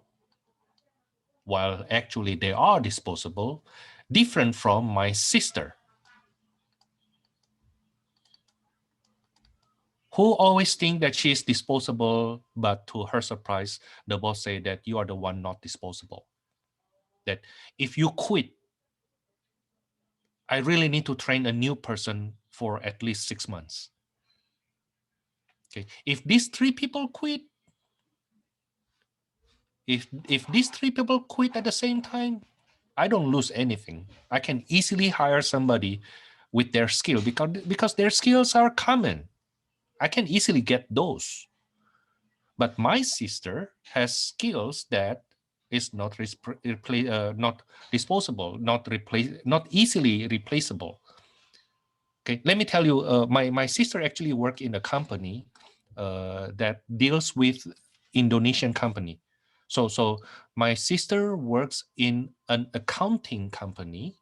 while actually they are disposable, different from my sister, who always think that she is disposable, but to her surprise, the boss say that you are the one not disposable. That if you quit, I really need to train a new person for at least 6 months. Okay, if these three people quit, if these three people quit at the same time, I don't lose anything. I can easily hire somebody with their skill because their skills are common. I can easily get those. But my sister has skills that is not not disposable, not easily replaceable. Okay, let me tell you, my sister actually worked in a company that deals with Indonesian company. So my sister works in an accounting company.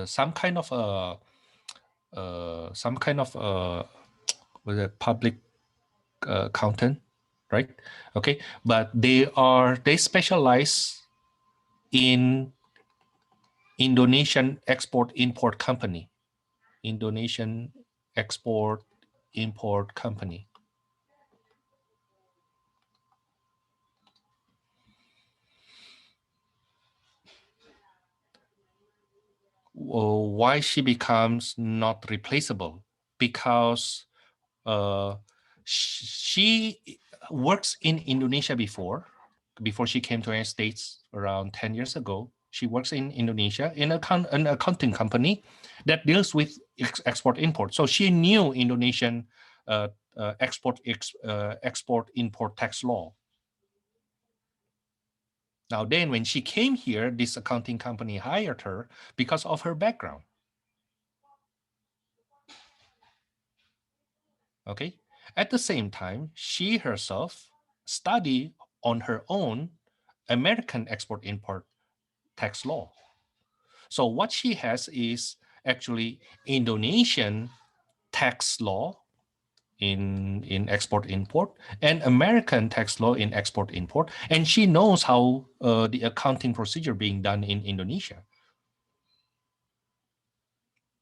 Some kind of was a public accountant, right? Okay, but they specialize in Indonesian export-import company. Indonesian export-import company. why she becomes not replaceable? Because she works in Indonesia before she came to the United States around 10 years ago. She works in Indonesia in an accounting company that deals with export-import. So she knew Indonesian export-import tax law. Now then, when she came here, this accounting company hired her because of her background. Okay. At the same time, she herself studied on her own American export-import tax law. So what she has is actually Indonesian tax law in export-import and American tax law in export-import. And she knows how the accounting procedure being done in Indonesia.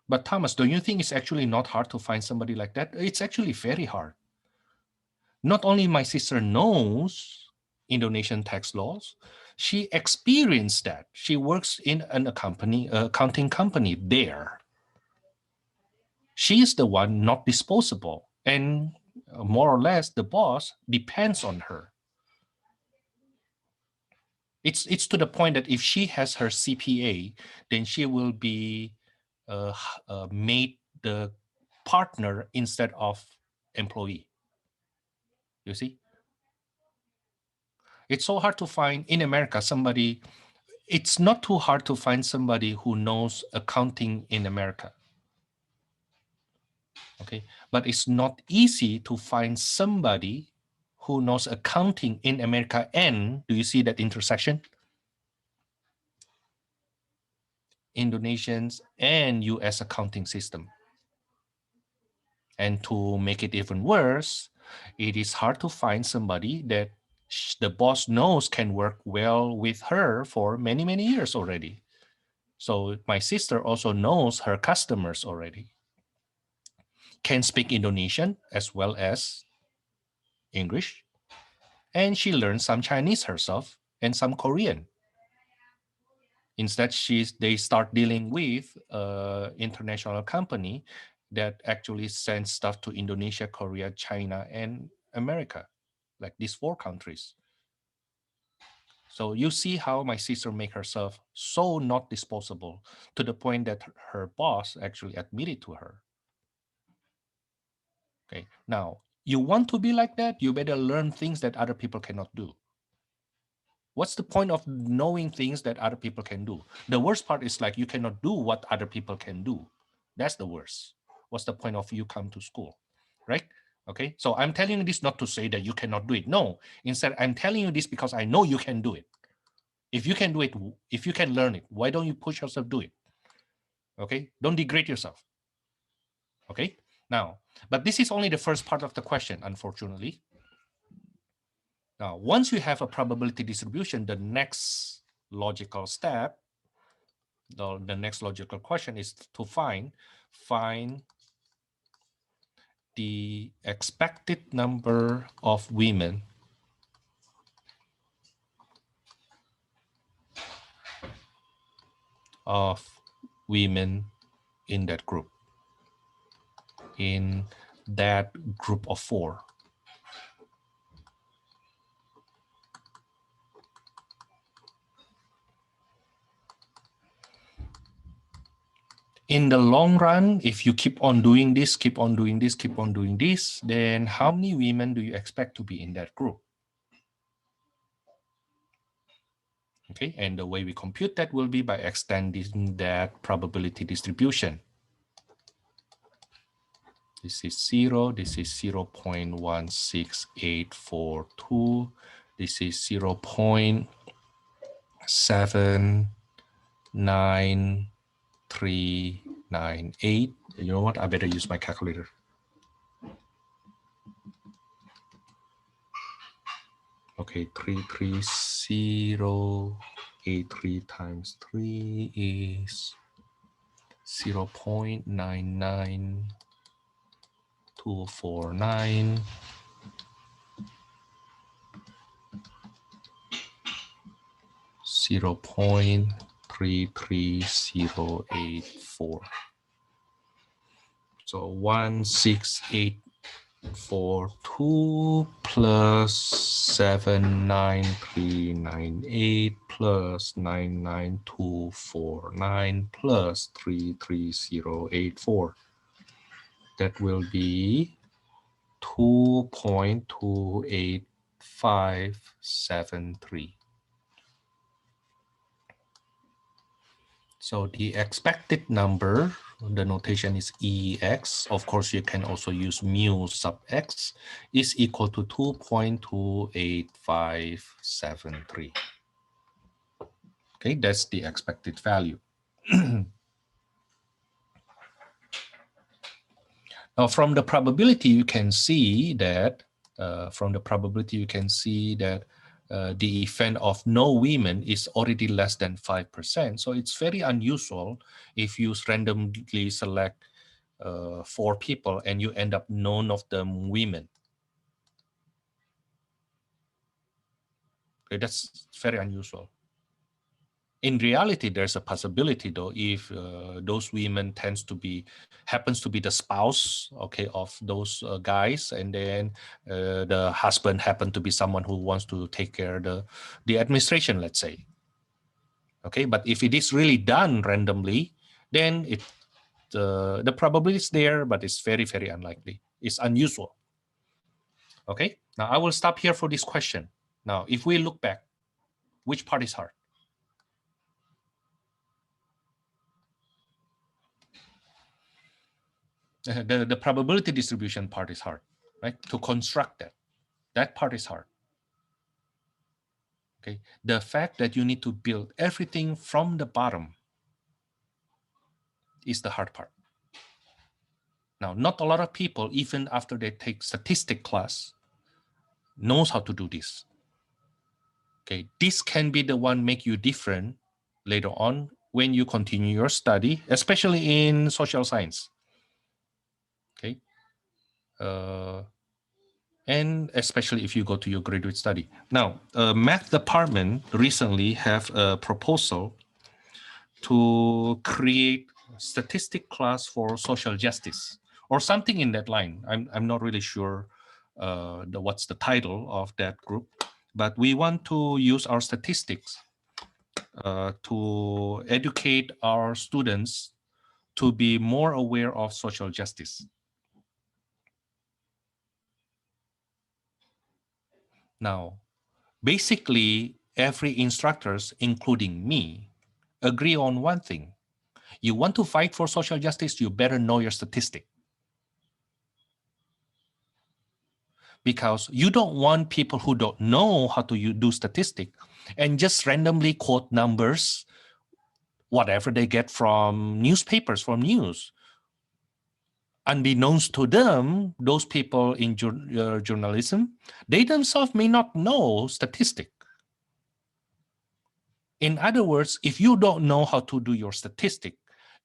But Thomas, don't you think it's actually not hard to find somebody like that? It's actually very hard. Not only my sister knows Indonesian tax laws, she experienced that. She works in accounting company there. She is the one not disposable. And more or less, the boss depends on her. It's to the point that if she has her CPA, then she will be made the partner instead of employee. You see? It's so hard to find in America somebody. It's not too hard to find somebody who knows accounting in America. Okay, but it's not easy to find somebody who knows accounting in America. And do you see that intersection? Indonesians and US accounting system. And to make it even worse, it is hard to find somebody that the boss knows can work well with her for many, many years already. So my sister also knows her customers already, can speak Indonesian as well as English, and she learned some Chinese herself and some Korean. Instead, they start dealing with international company that actually sends stuff to Indonesia, Korea, China, and America, like these 4 countries. So you see how my sister make herself so not disposable to the point that her boss actually admitted to her. Okay, now you want to be like that, you better learn things that other people cannot do. What's the point of knowing things that other people can do? The worst part is like you cannot do what other people can do. That's the worst. What's the point of you come to school, right? Okay, so I'm telling you this not to say that you cannot do it. No, instead I'm telling you this because I know you can do it. If you can do it, if you can learn it, why don't you push yourself do it? Okay, don't degrade yourself. Okay, now, but this is only the first part of the question, unfortunately. Now, once you have a probability distribution, the next logical step, the next logical question is to find the expected number of women in that group, of 4. In the long run, if you keep on doing this, then how many women do you expect to be in that group? Okay, and the way we compute that will be by extending that probability distribution. This is 0, this is 0.16842, this is 0.79398. You know what? I better use my calculator. Okay, 33083 times 3 is 0.99249. 0.3 33084. So 16842 plus 79398 plus 99249 plus 33084. That will be 2.28573. So the expected number, the notation is EX. Of course, you can also use mu sub X is equal to 2.28573. Okay, that's the expected value. Now, from the probability, you can see that the event of no women is already less than 5%. So it's very unusual if you randomly select 4 people and you end up none of them women. Okay, that's very unusual. In reality, there's a possibility though, if those women happens to be the spouse, okay, of those guys, and then the husband happened to be someone who wants to take care of the administration, let's say. Okay, but if it is really done randomly, then the probability is there, but it's very, very unlikely. It's unusual. Okay, now I will stop here for this question. Now, if we look back, which part is hard? The probability distribution part is hard, right? To construct that part is hard. Okay, the fact that you need to build everything from the bottom is the hard part. Now, not a lot of people, even after they take statistic class, knows how to do this. Okay, this can be the one make you different later on when you continue your study, especially in social science. Okay. And especially if you go to your graduate study. Now, math department recently have a proposal to create statistic class for social justice or something in that line. I'm not really sure what's the title of that group, but we want to use our statistics to educate our students to be more aware of social justice. Now, basically, every instructors, including me, agree on one thing. You want to fight for social justice, you better know your statistic. Because you don't want people who don't know how to do statistic and just randomly quote numbers, whatever they get from newspapers, from news. Unbeknownst to them, those people in journalism, they themselves may not know statistic. In other words, if you don't know how to do your statistic,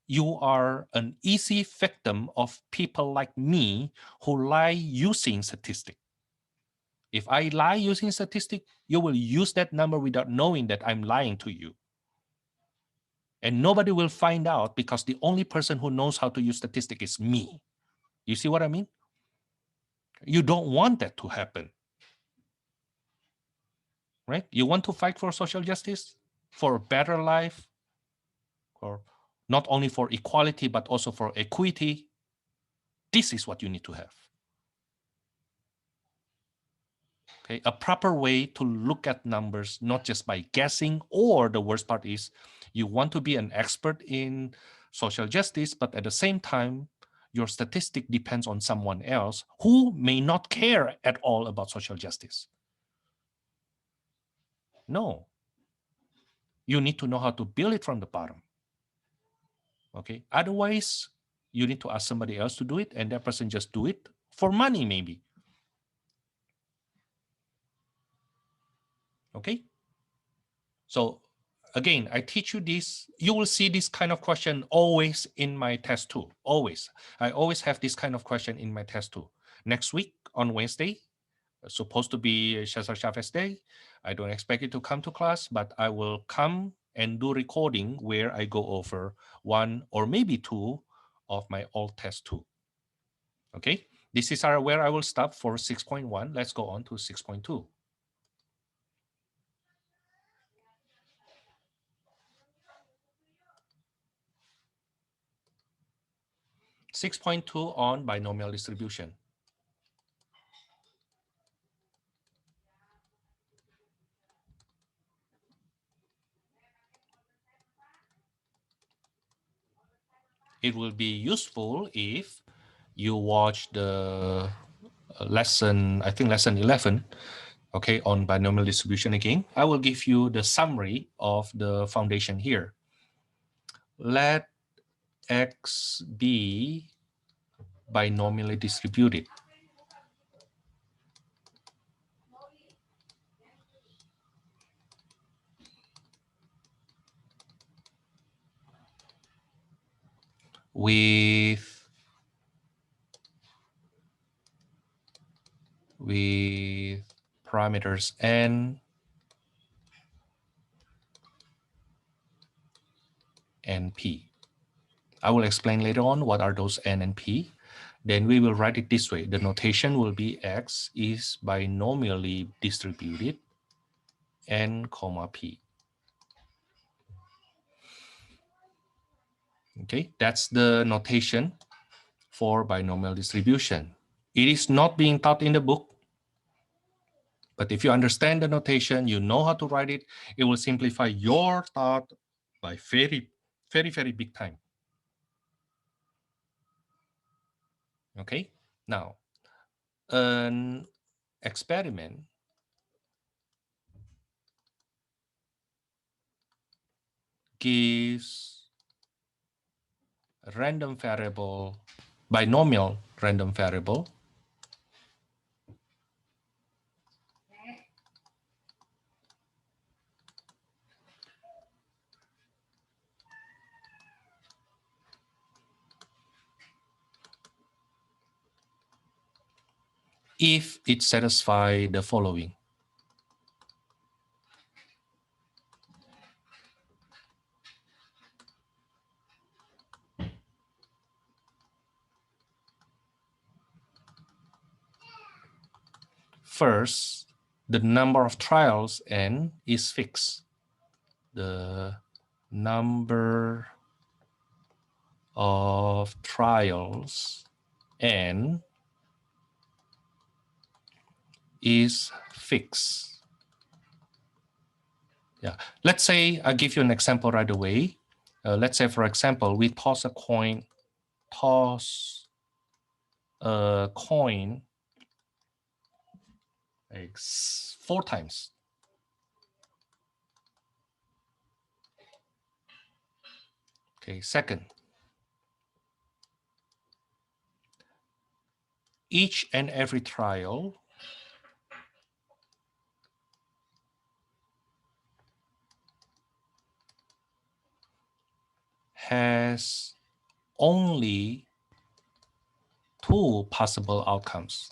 you are an easy victim of people like me who lie using statistic. If I lie using statistic, you will use that number without knowing that I'm lying to you. And nobody will find out because the only person who knows how to use statistic is me. You see what I mean? You don't want that to happen. Right? You want to fight for social justice, for a better life, or not only for equality, but also for equity. This is what you need to have. Okay, a proper way to look at numbers, not just by guessing, or the worst part is you want to be an expert in social justice, but at the same time, your statistic depends on someone else who may not care at all about social justice. No. You need to know how to build it from the bottom. Okay. Otherwise, you need to ask somebody else to do it, and that person just do it for money, maybe. Okay. So again, I teach you this. You will see this kind of question always in my test too. Always. I always have this kind of question in my test too. Next week on Wednesday, supposed to be Cesar Chavez Day. I don't expect you to come to class, but I will come and do recording where I go over one or maybe two of my old test too. Okay, this is where I will stop for 6.1. Let's go on to 6.2. 6.2 on binomial distribution. It will be useful if you watch the lesson, I think lesson 11, okay, on binomial distribution again. I will give you the summary of the foundation here. Let X be binomially distributed. With parameters n and p. I will explain later on what are those n and p. Then we will write it this way. The notation will be X is binomially distributed n comma p. Okay, that's the notation for binomial distribution. It is not being taught in the book, but if you understand the notation, you know how to write it, it will simplify your thought by very, very, very big time. Okay, now an experiment gives a random variable, binomial random variable, if it satisfies the following. First, the number of trials n is fixed. The number of trials n is fixed. Yeah, let's say I give you an example right away. Let's say, for example, we toss a coin like 4 times. Okay, second, each and every trial has only 2 possible outcomes.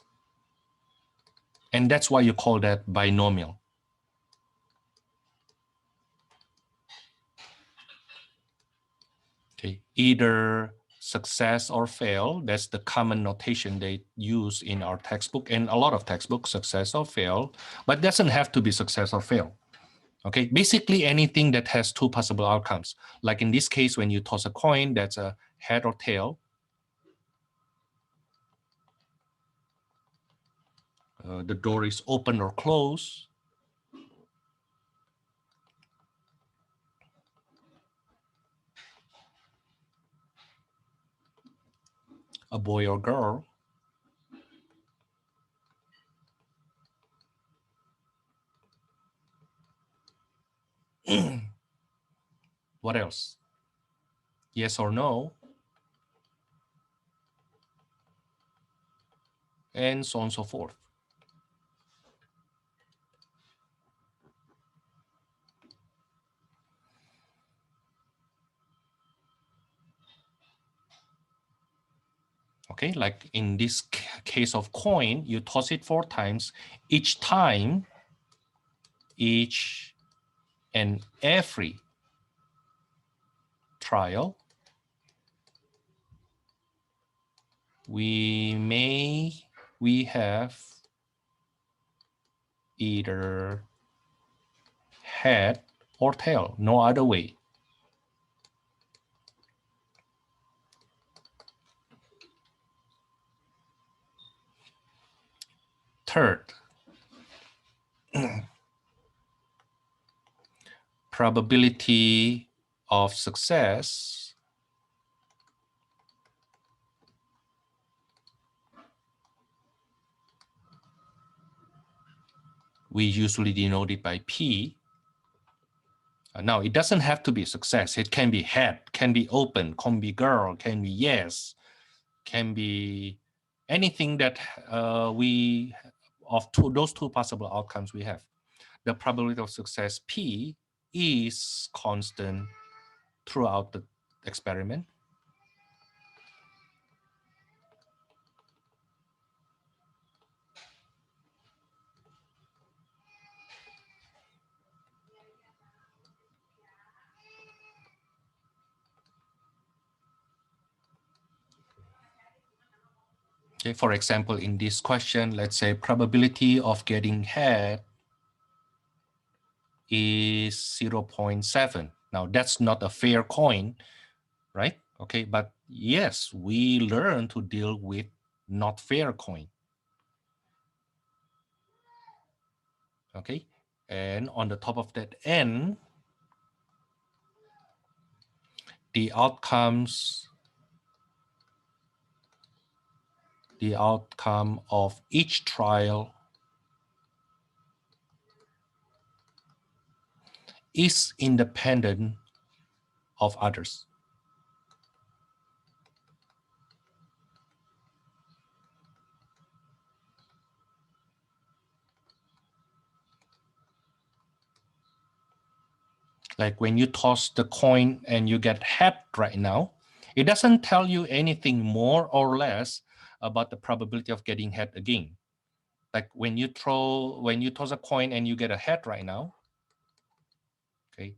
And that's why you call that binomial. Okay, either success or fail. That's the common notation they use in our textbook and a lot of textbooks, success or fail, but it doesn't have to be success or fail. Okay, basically anything that has 2 possible outcomes. Like in this case, when you toss a coin, that's a head or tail. The door is open or closed. A boy or girl. What else? Yes or no. And so on and so forth. Okay, like in this case of coin, you toss it 4 times. Each time, each and every trial, we have either head or tail, no other way. Third, probability of success we usually denote it by P. Now, it doesn't have to be success. It can be head, can be open, can be girl, can be yes, can be anything that those two possible outcomes we have. The probability of success P is constant throughout the experiment. Okay, for example, in this question, let's say probability of getting head is 0.7. Now, that's not a fair coin, right? Okay, but yes, we learn to deal with not fair coin. Okay, and on the top of that N, the outcome of each trial is independent of others. Like when you toss the coin and you get head right now, it doesn't tell you anything more or less about the probability of getting head again. Like when you toss a coin and you get a head right now, okay,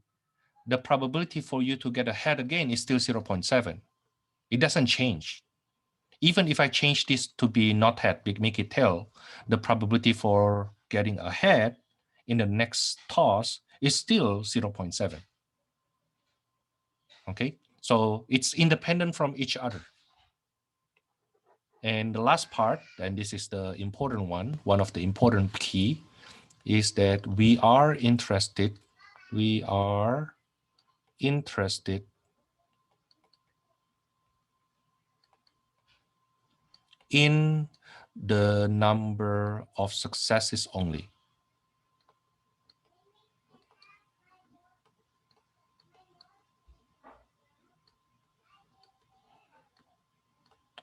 the probability for you to get a head again is still 0.7. It doesn't change. Even if I change this to be not head, make it tail, the probability for getting a head in the next toss is still 0.7. Okay, so it's independent from each other. And the last part, and this is the important one of the important key, is that we are interested in the number of successes only,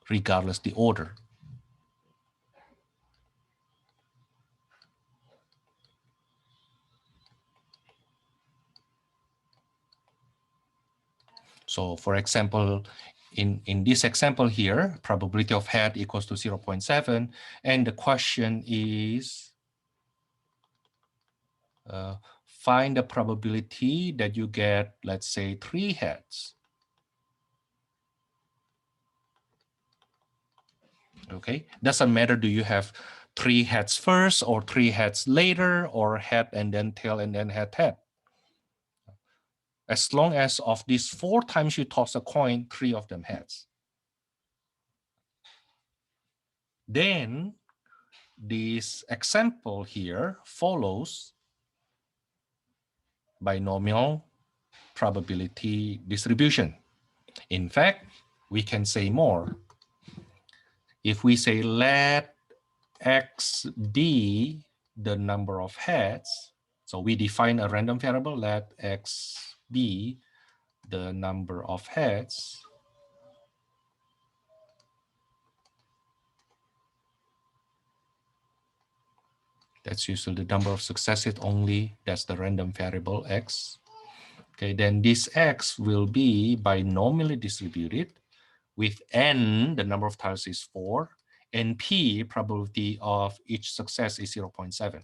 regardless the order. So for example, in this example here, probability of head equals to 0.7, and the question is find the probability that you get, let's say, 3 heads. Okay, doesn't matter, do you have 3 heads first or 3 heads later, or head and then tail and then head. As long as of these 4 times you toss a coin, 3 of them heads. Then this example here follows binomial probability distribution. In fact, we can say more. If we say let X be the number of heads, so we define a random variable, let X be the number of heads, that's usually the number of successes only, that's the random variable X. Okay, then this X will be binomially distributed with N, the number of tiles is 4, and P, probability of each success is 0.7.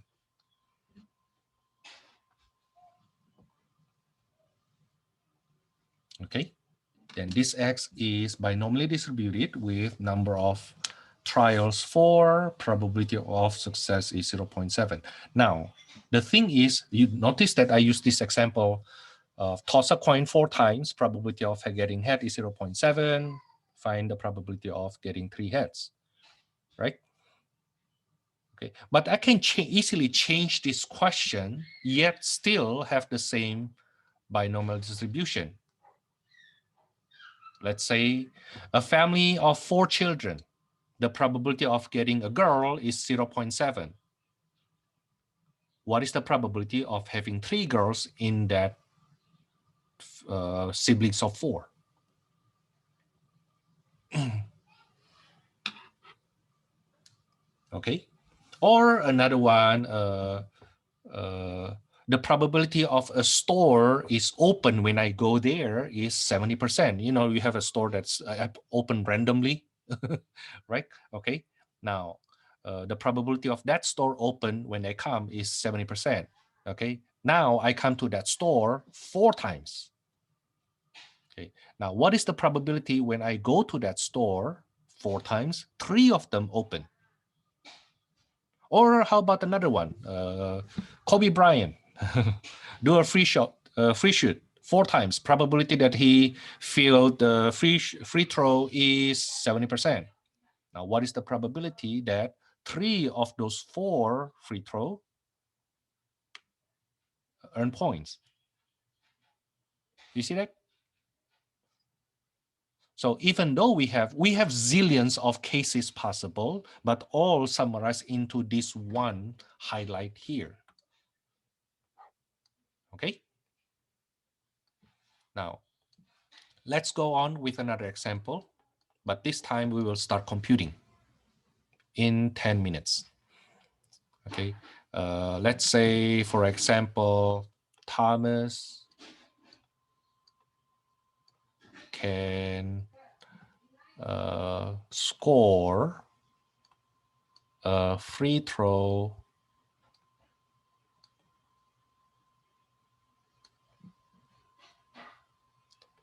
Okay, Then this X is binomially distributed with number of trials 4, probability of success is 0.7. Now, the thing is, you notice that I use this example of toss a coin 4 times, probability of getting head is 0.7, find the probability of getting 3 heads, right? Okay, but I can easily change this question, yet still have the same binomial distribution. Let's say a family of 4 children, the probability of getting a girl is 0.7. What is the probability of having 3 girls in that siblings of 4? Okay, or another one, the probability of a store is open when I go there is 70%. You know, you have a store that's open randomly, right? Okay, now the probability of that store open when I come is 70%. Okay, now I come to that store 4 times. Okay, now what is the probability when I go to that store 4 times? 3 of them open. Or how about another one? Kobe Bryant, do a free shoot 4 times. Probability that he failed the free throw is 70%. Now, what is the probability that 3 of those 4 free throw earn points? You see that? So even though we have zillions of cases possible, but all summarized into this one highlight here. Okay. Now, let's go on with another example, but this time we will start computing in 10 minutes. Okay. Let's say, for example, Thomas can score a free throw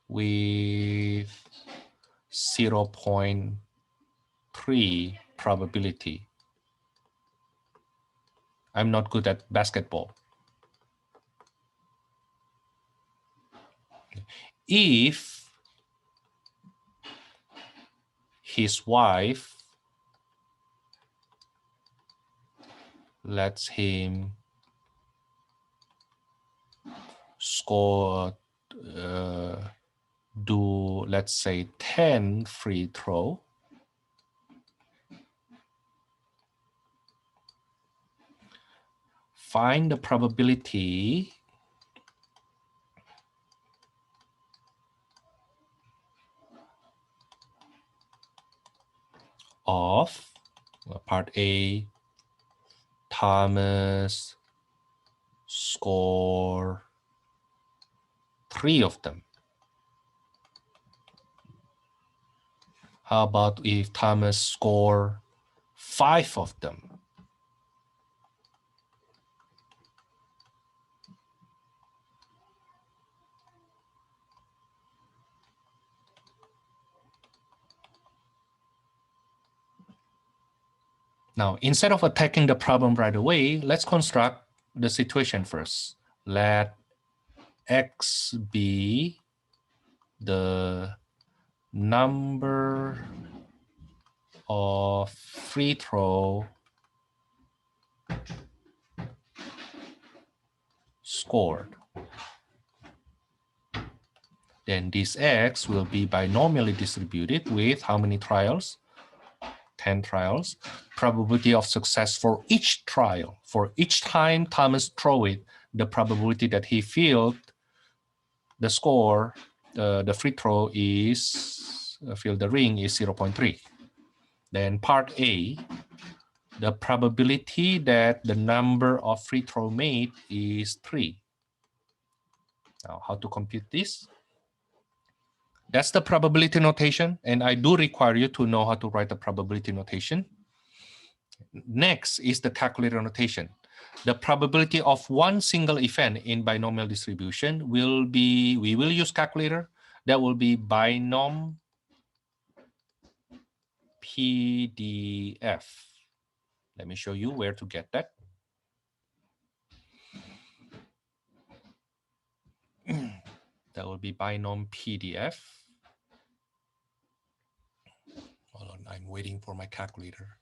with 0.3 probability. I'm not good at basketball. If his wife lets him score, do, let's say, 10 free throw, find the probability of part A, Thomas score 3 of them. How about if Thomas score 5 of them? Now, instead of attacking the problem right away, let's construct the situation first. Let X be the number of free throw scored. Then this X will be binomially distributed with how many trials? 10 trials. Probability of success for each trial. For each time Thomas throw it, the probability that he failed the score, the free throw is, fill the ring is 0.3. Then part A, the probability that the number of free throw made is 3. Now, how to compute this? That's the probability notation, and I do require you to know how to write the probability notation. Next is the calculator notation. The probability of one single event in binomial distribution will be, we will use calculator. That will be binom PDF. Let me show you where to get that. That will be binom PDF. Hold on, I'm waiting for my calculator.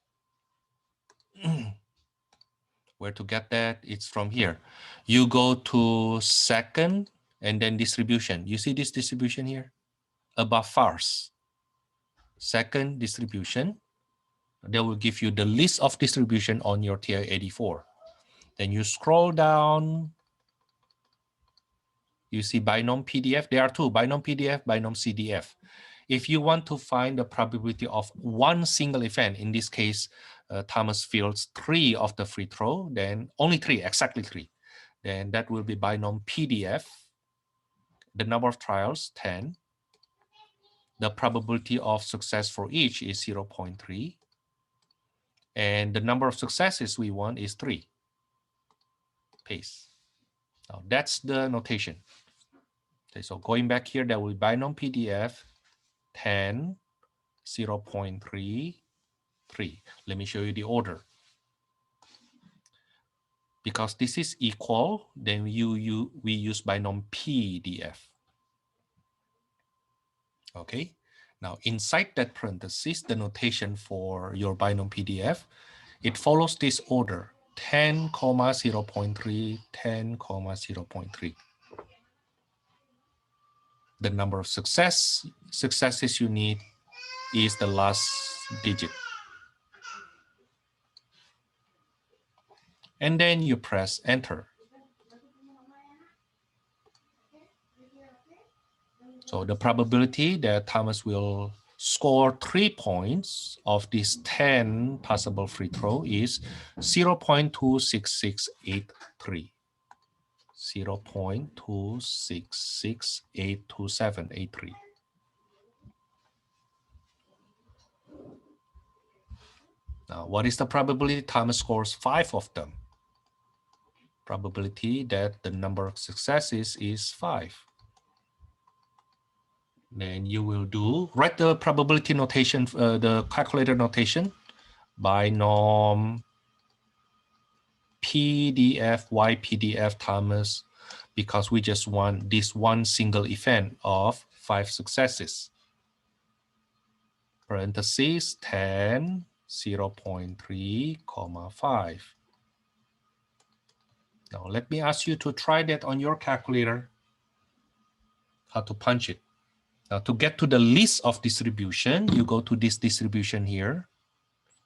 Where to get that? It's from here. You go to second and then distribution. You see this distribution here? Above first. Second distribution. They will give you the list of distribution on your tier 84. Then you scroll down. You see binom PDF. There are two, binom PDF, binom CDF. If you want to find the probability of one single event, in this case, Thomas fields 3 of the free throw, then only 3, exactly 3. Then that will be binom PDF. The number of trials, 10. The probability of success for each is 0.3. And the number of successes we want is 3. Paste. Now that's the notation. Okay, so going back here, that will be binom PDF 10, 0.3, 3. Let me show you the order. Because this is equal, then we use binom PDF. Okay. Now inside that parenthesis, the notation for your binom PDF, it follows this order: 10, 0.3, 10, 0.3. The number of successes you need is the last digit. And then you press enter. So the probability that Thomas will score 3 points of this 10 possible free throw is 0.26683. 0.2668783. Now, what is the probability Thomas scores 5 of them? Probability that the number of successes is 5. Then you will write the probability notation, the calculator notation, binom PDF, YPDF Thomas, because we just want this one single event of 5 successes. Parentheses 10, 0.3, 5. Now let me ask you to try that on your calculator, how to punch it. Now to get to the list of distribution, you go to this distribution here.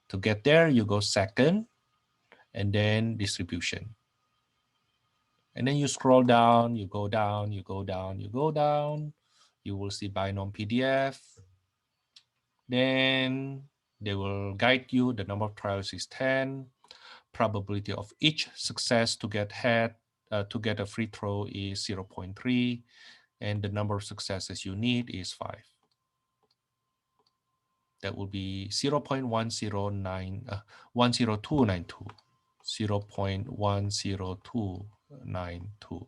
To get there, you go second and then distribution. And then you scroll down, you go down, you go down, you go down. You will see binom PDF. Then they will guide you. The number of trials is 10. Probability of each success to get a free throw is 0.3. And the number of successes you need is 5. That will be 0.10292. 0.10292.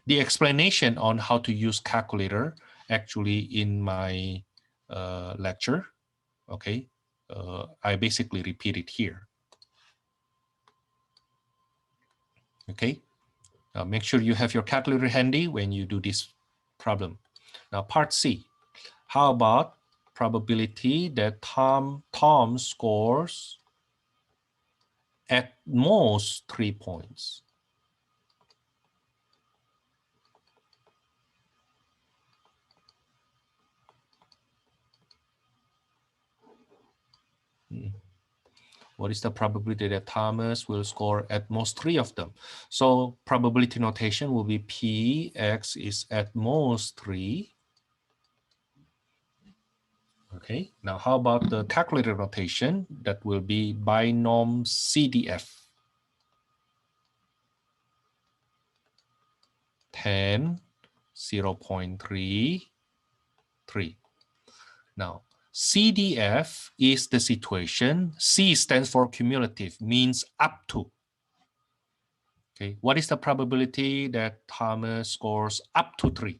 The explanation on how to use calculator actually in my lecture, okay? I basically repeat it here. Okay, now make sure you have your calculator handy when you do this problem. Now part C, how about probability that Tom scores at most 3 points? What is the probability that Thomas will score at most 3 of them? So probability notation will be Px is at most 3. Okay, now how about the calculator notation? That will be binom CDF. 10, 0.3, 3. Now, CDF is the situation. C stands for cumulative, means up to. Okay, what is the probability that Thomas scores up to 3,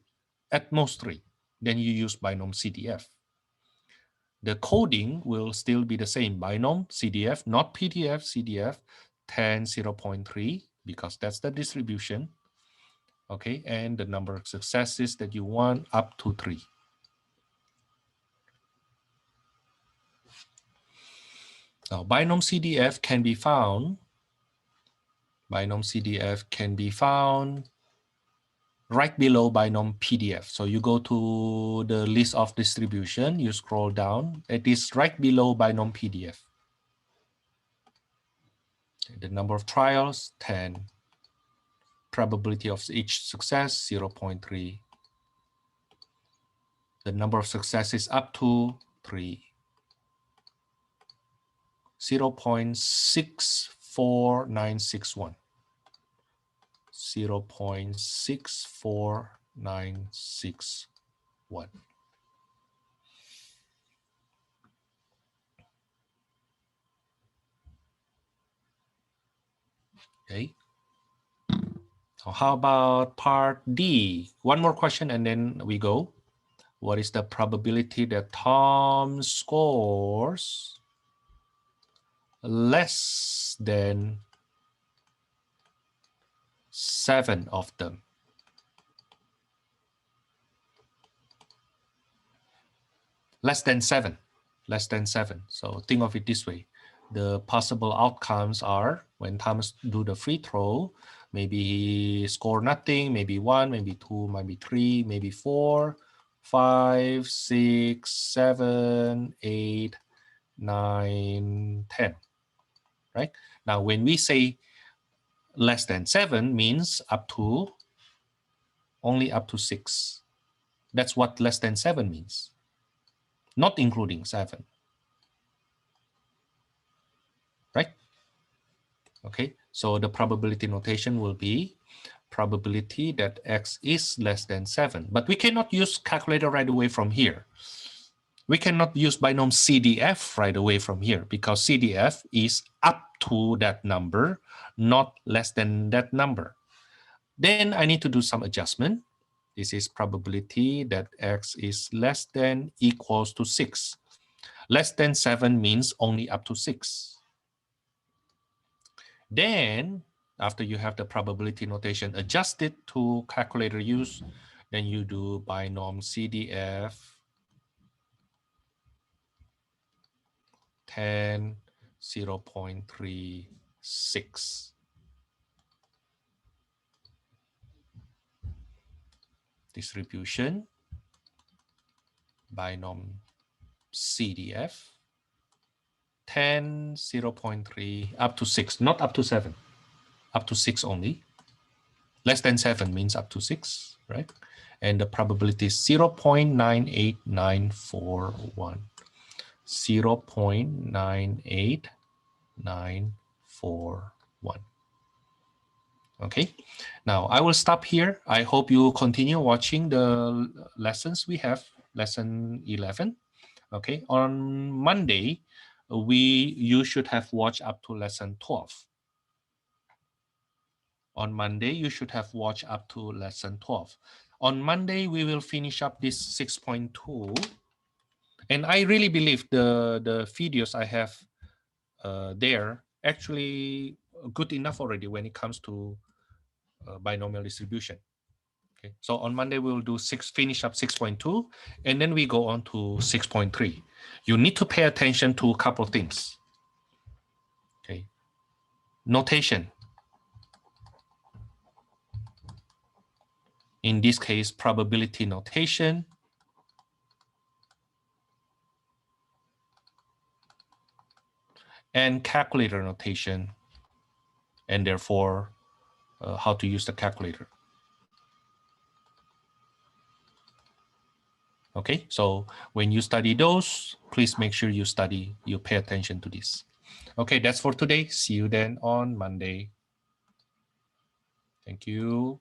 at most 3? then you use binom CDF. The coding will still be the same, binom CDF, not PDF, CDF 10, 0.3, because that's the distribution. Okay, and the number of successes that you want up to 3. Now, binom CDF can be found right below binom PDF. So you go to the list of distribution, you scroll down, it is right below binom PDF. The number of trials, 10. Probability of each success, 0.3. The number of successes up to 3. 0.64961. 0.64961. Okay. So how about part D? One more question and then we go. What is the probability that Tom scores less than 7 of them? Less than 7. So think of it this way. The possible outcomes are when Thomas do the free throw, maybe he score nothing, maybe 1, maybe 2, maybe 3, maybe 4, 5, 6, 7, 8, 9, 10. Right? Now, when we say less than 7 means only up to 6. That's what less than 7 means. Not including 7. Right? Okay, so the probability notation will be probability that x is less than 7. But we cannot use calculator right away from here. We cannot use binom CDF right away from here because CDF is up to that number, not less than that number. Then I need to do some adjustment. This is probability that x is less than equals to 6. Less than 7 means only up to 6. Then, after you have the probability notation adjusted to calculator use, then you do binom CDF 10, 0.36. Distribution, binom CDF 10, 0.3, up to 6, not up to 7, up to 6 only. Less than 7 means up to 6, right? And the probability is 0.98941. 0.98941. Okay, now I will stop here. I hope you continue watching the lessons we have, lesson 11. Okay, on Monday, you should have watched up to lesson 12. On Monday, you should have watched up to lesson 12. On Monday, we will finish up this 6.2. And I really believe the videos I have there actually good enough already when it comes to binomial distribution. Okay, so on Monday we will do finish up 6.2, and then we go on to 6.3. You need to pay attention to a couple of things. Okay, notation. In this case, probability notation. And calculator notation, and therefore how to use the calculator. Okay, so when you study those, please make sure you pay attention to this. Okay, that's for today. See you then on Monday. Thank you.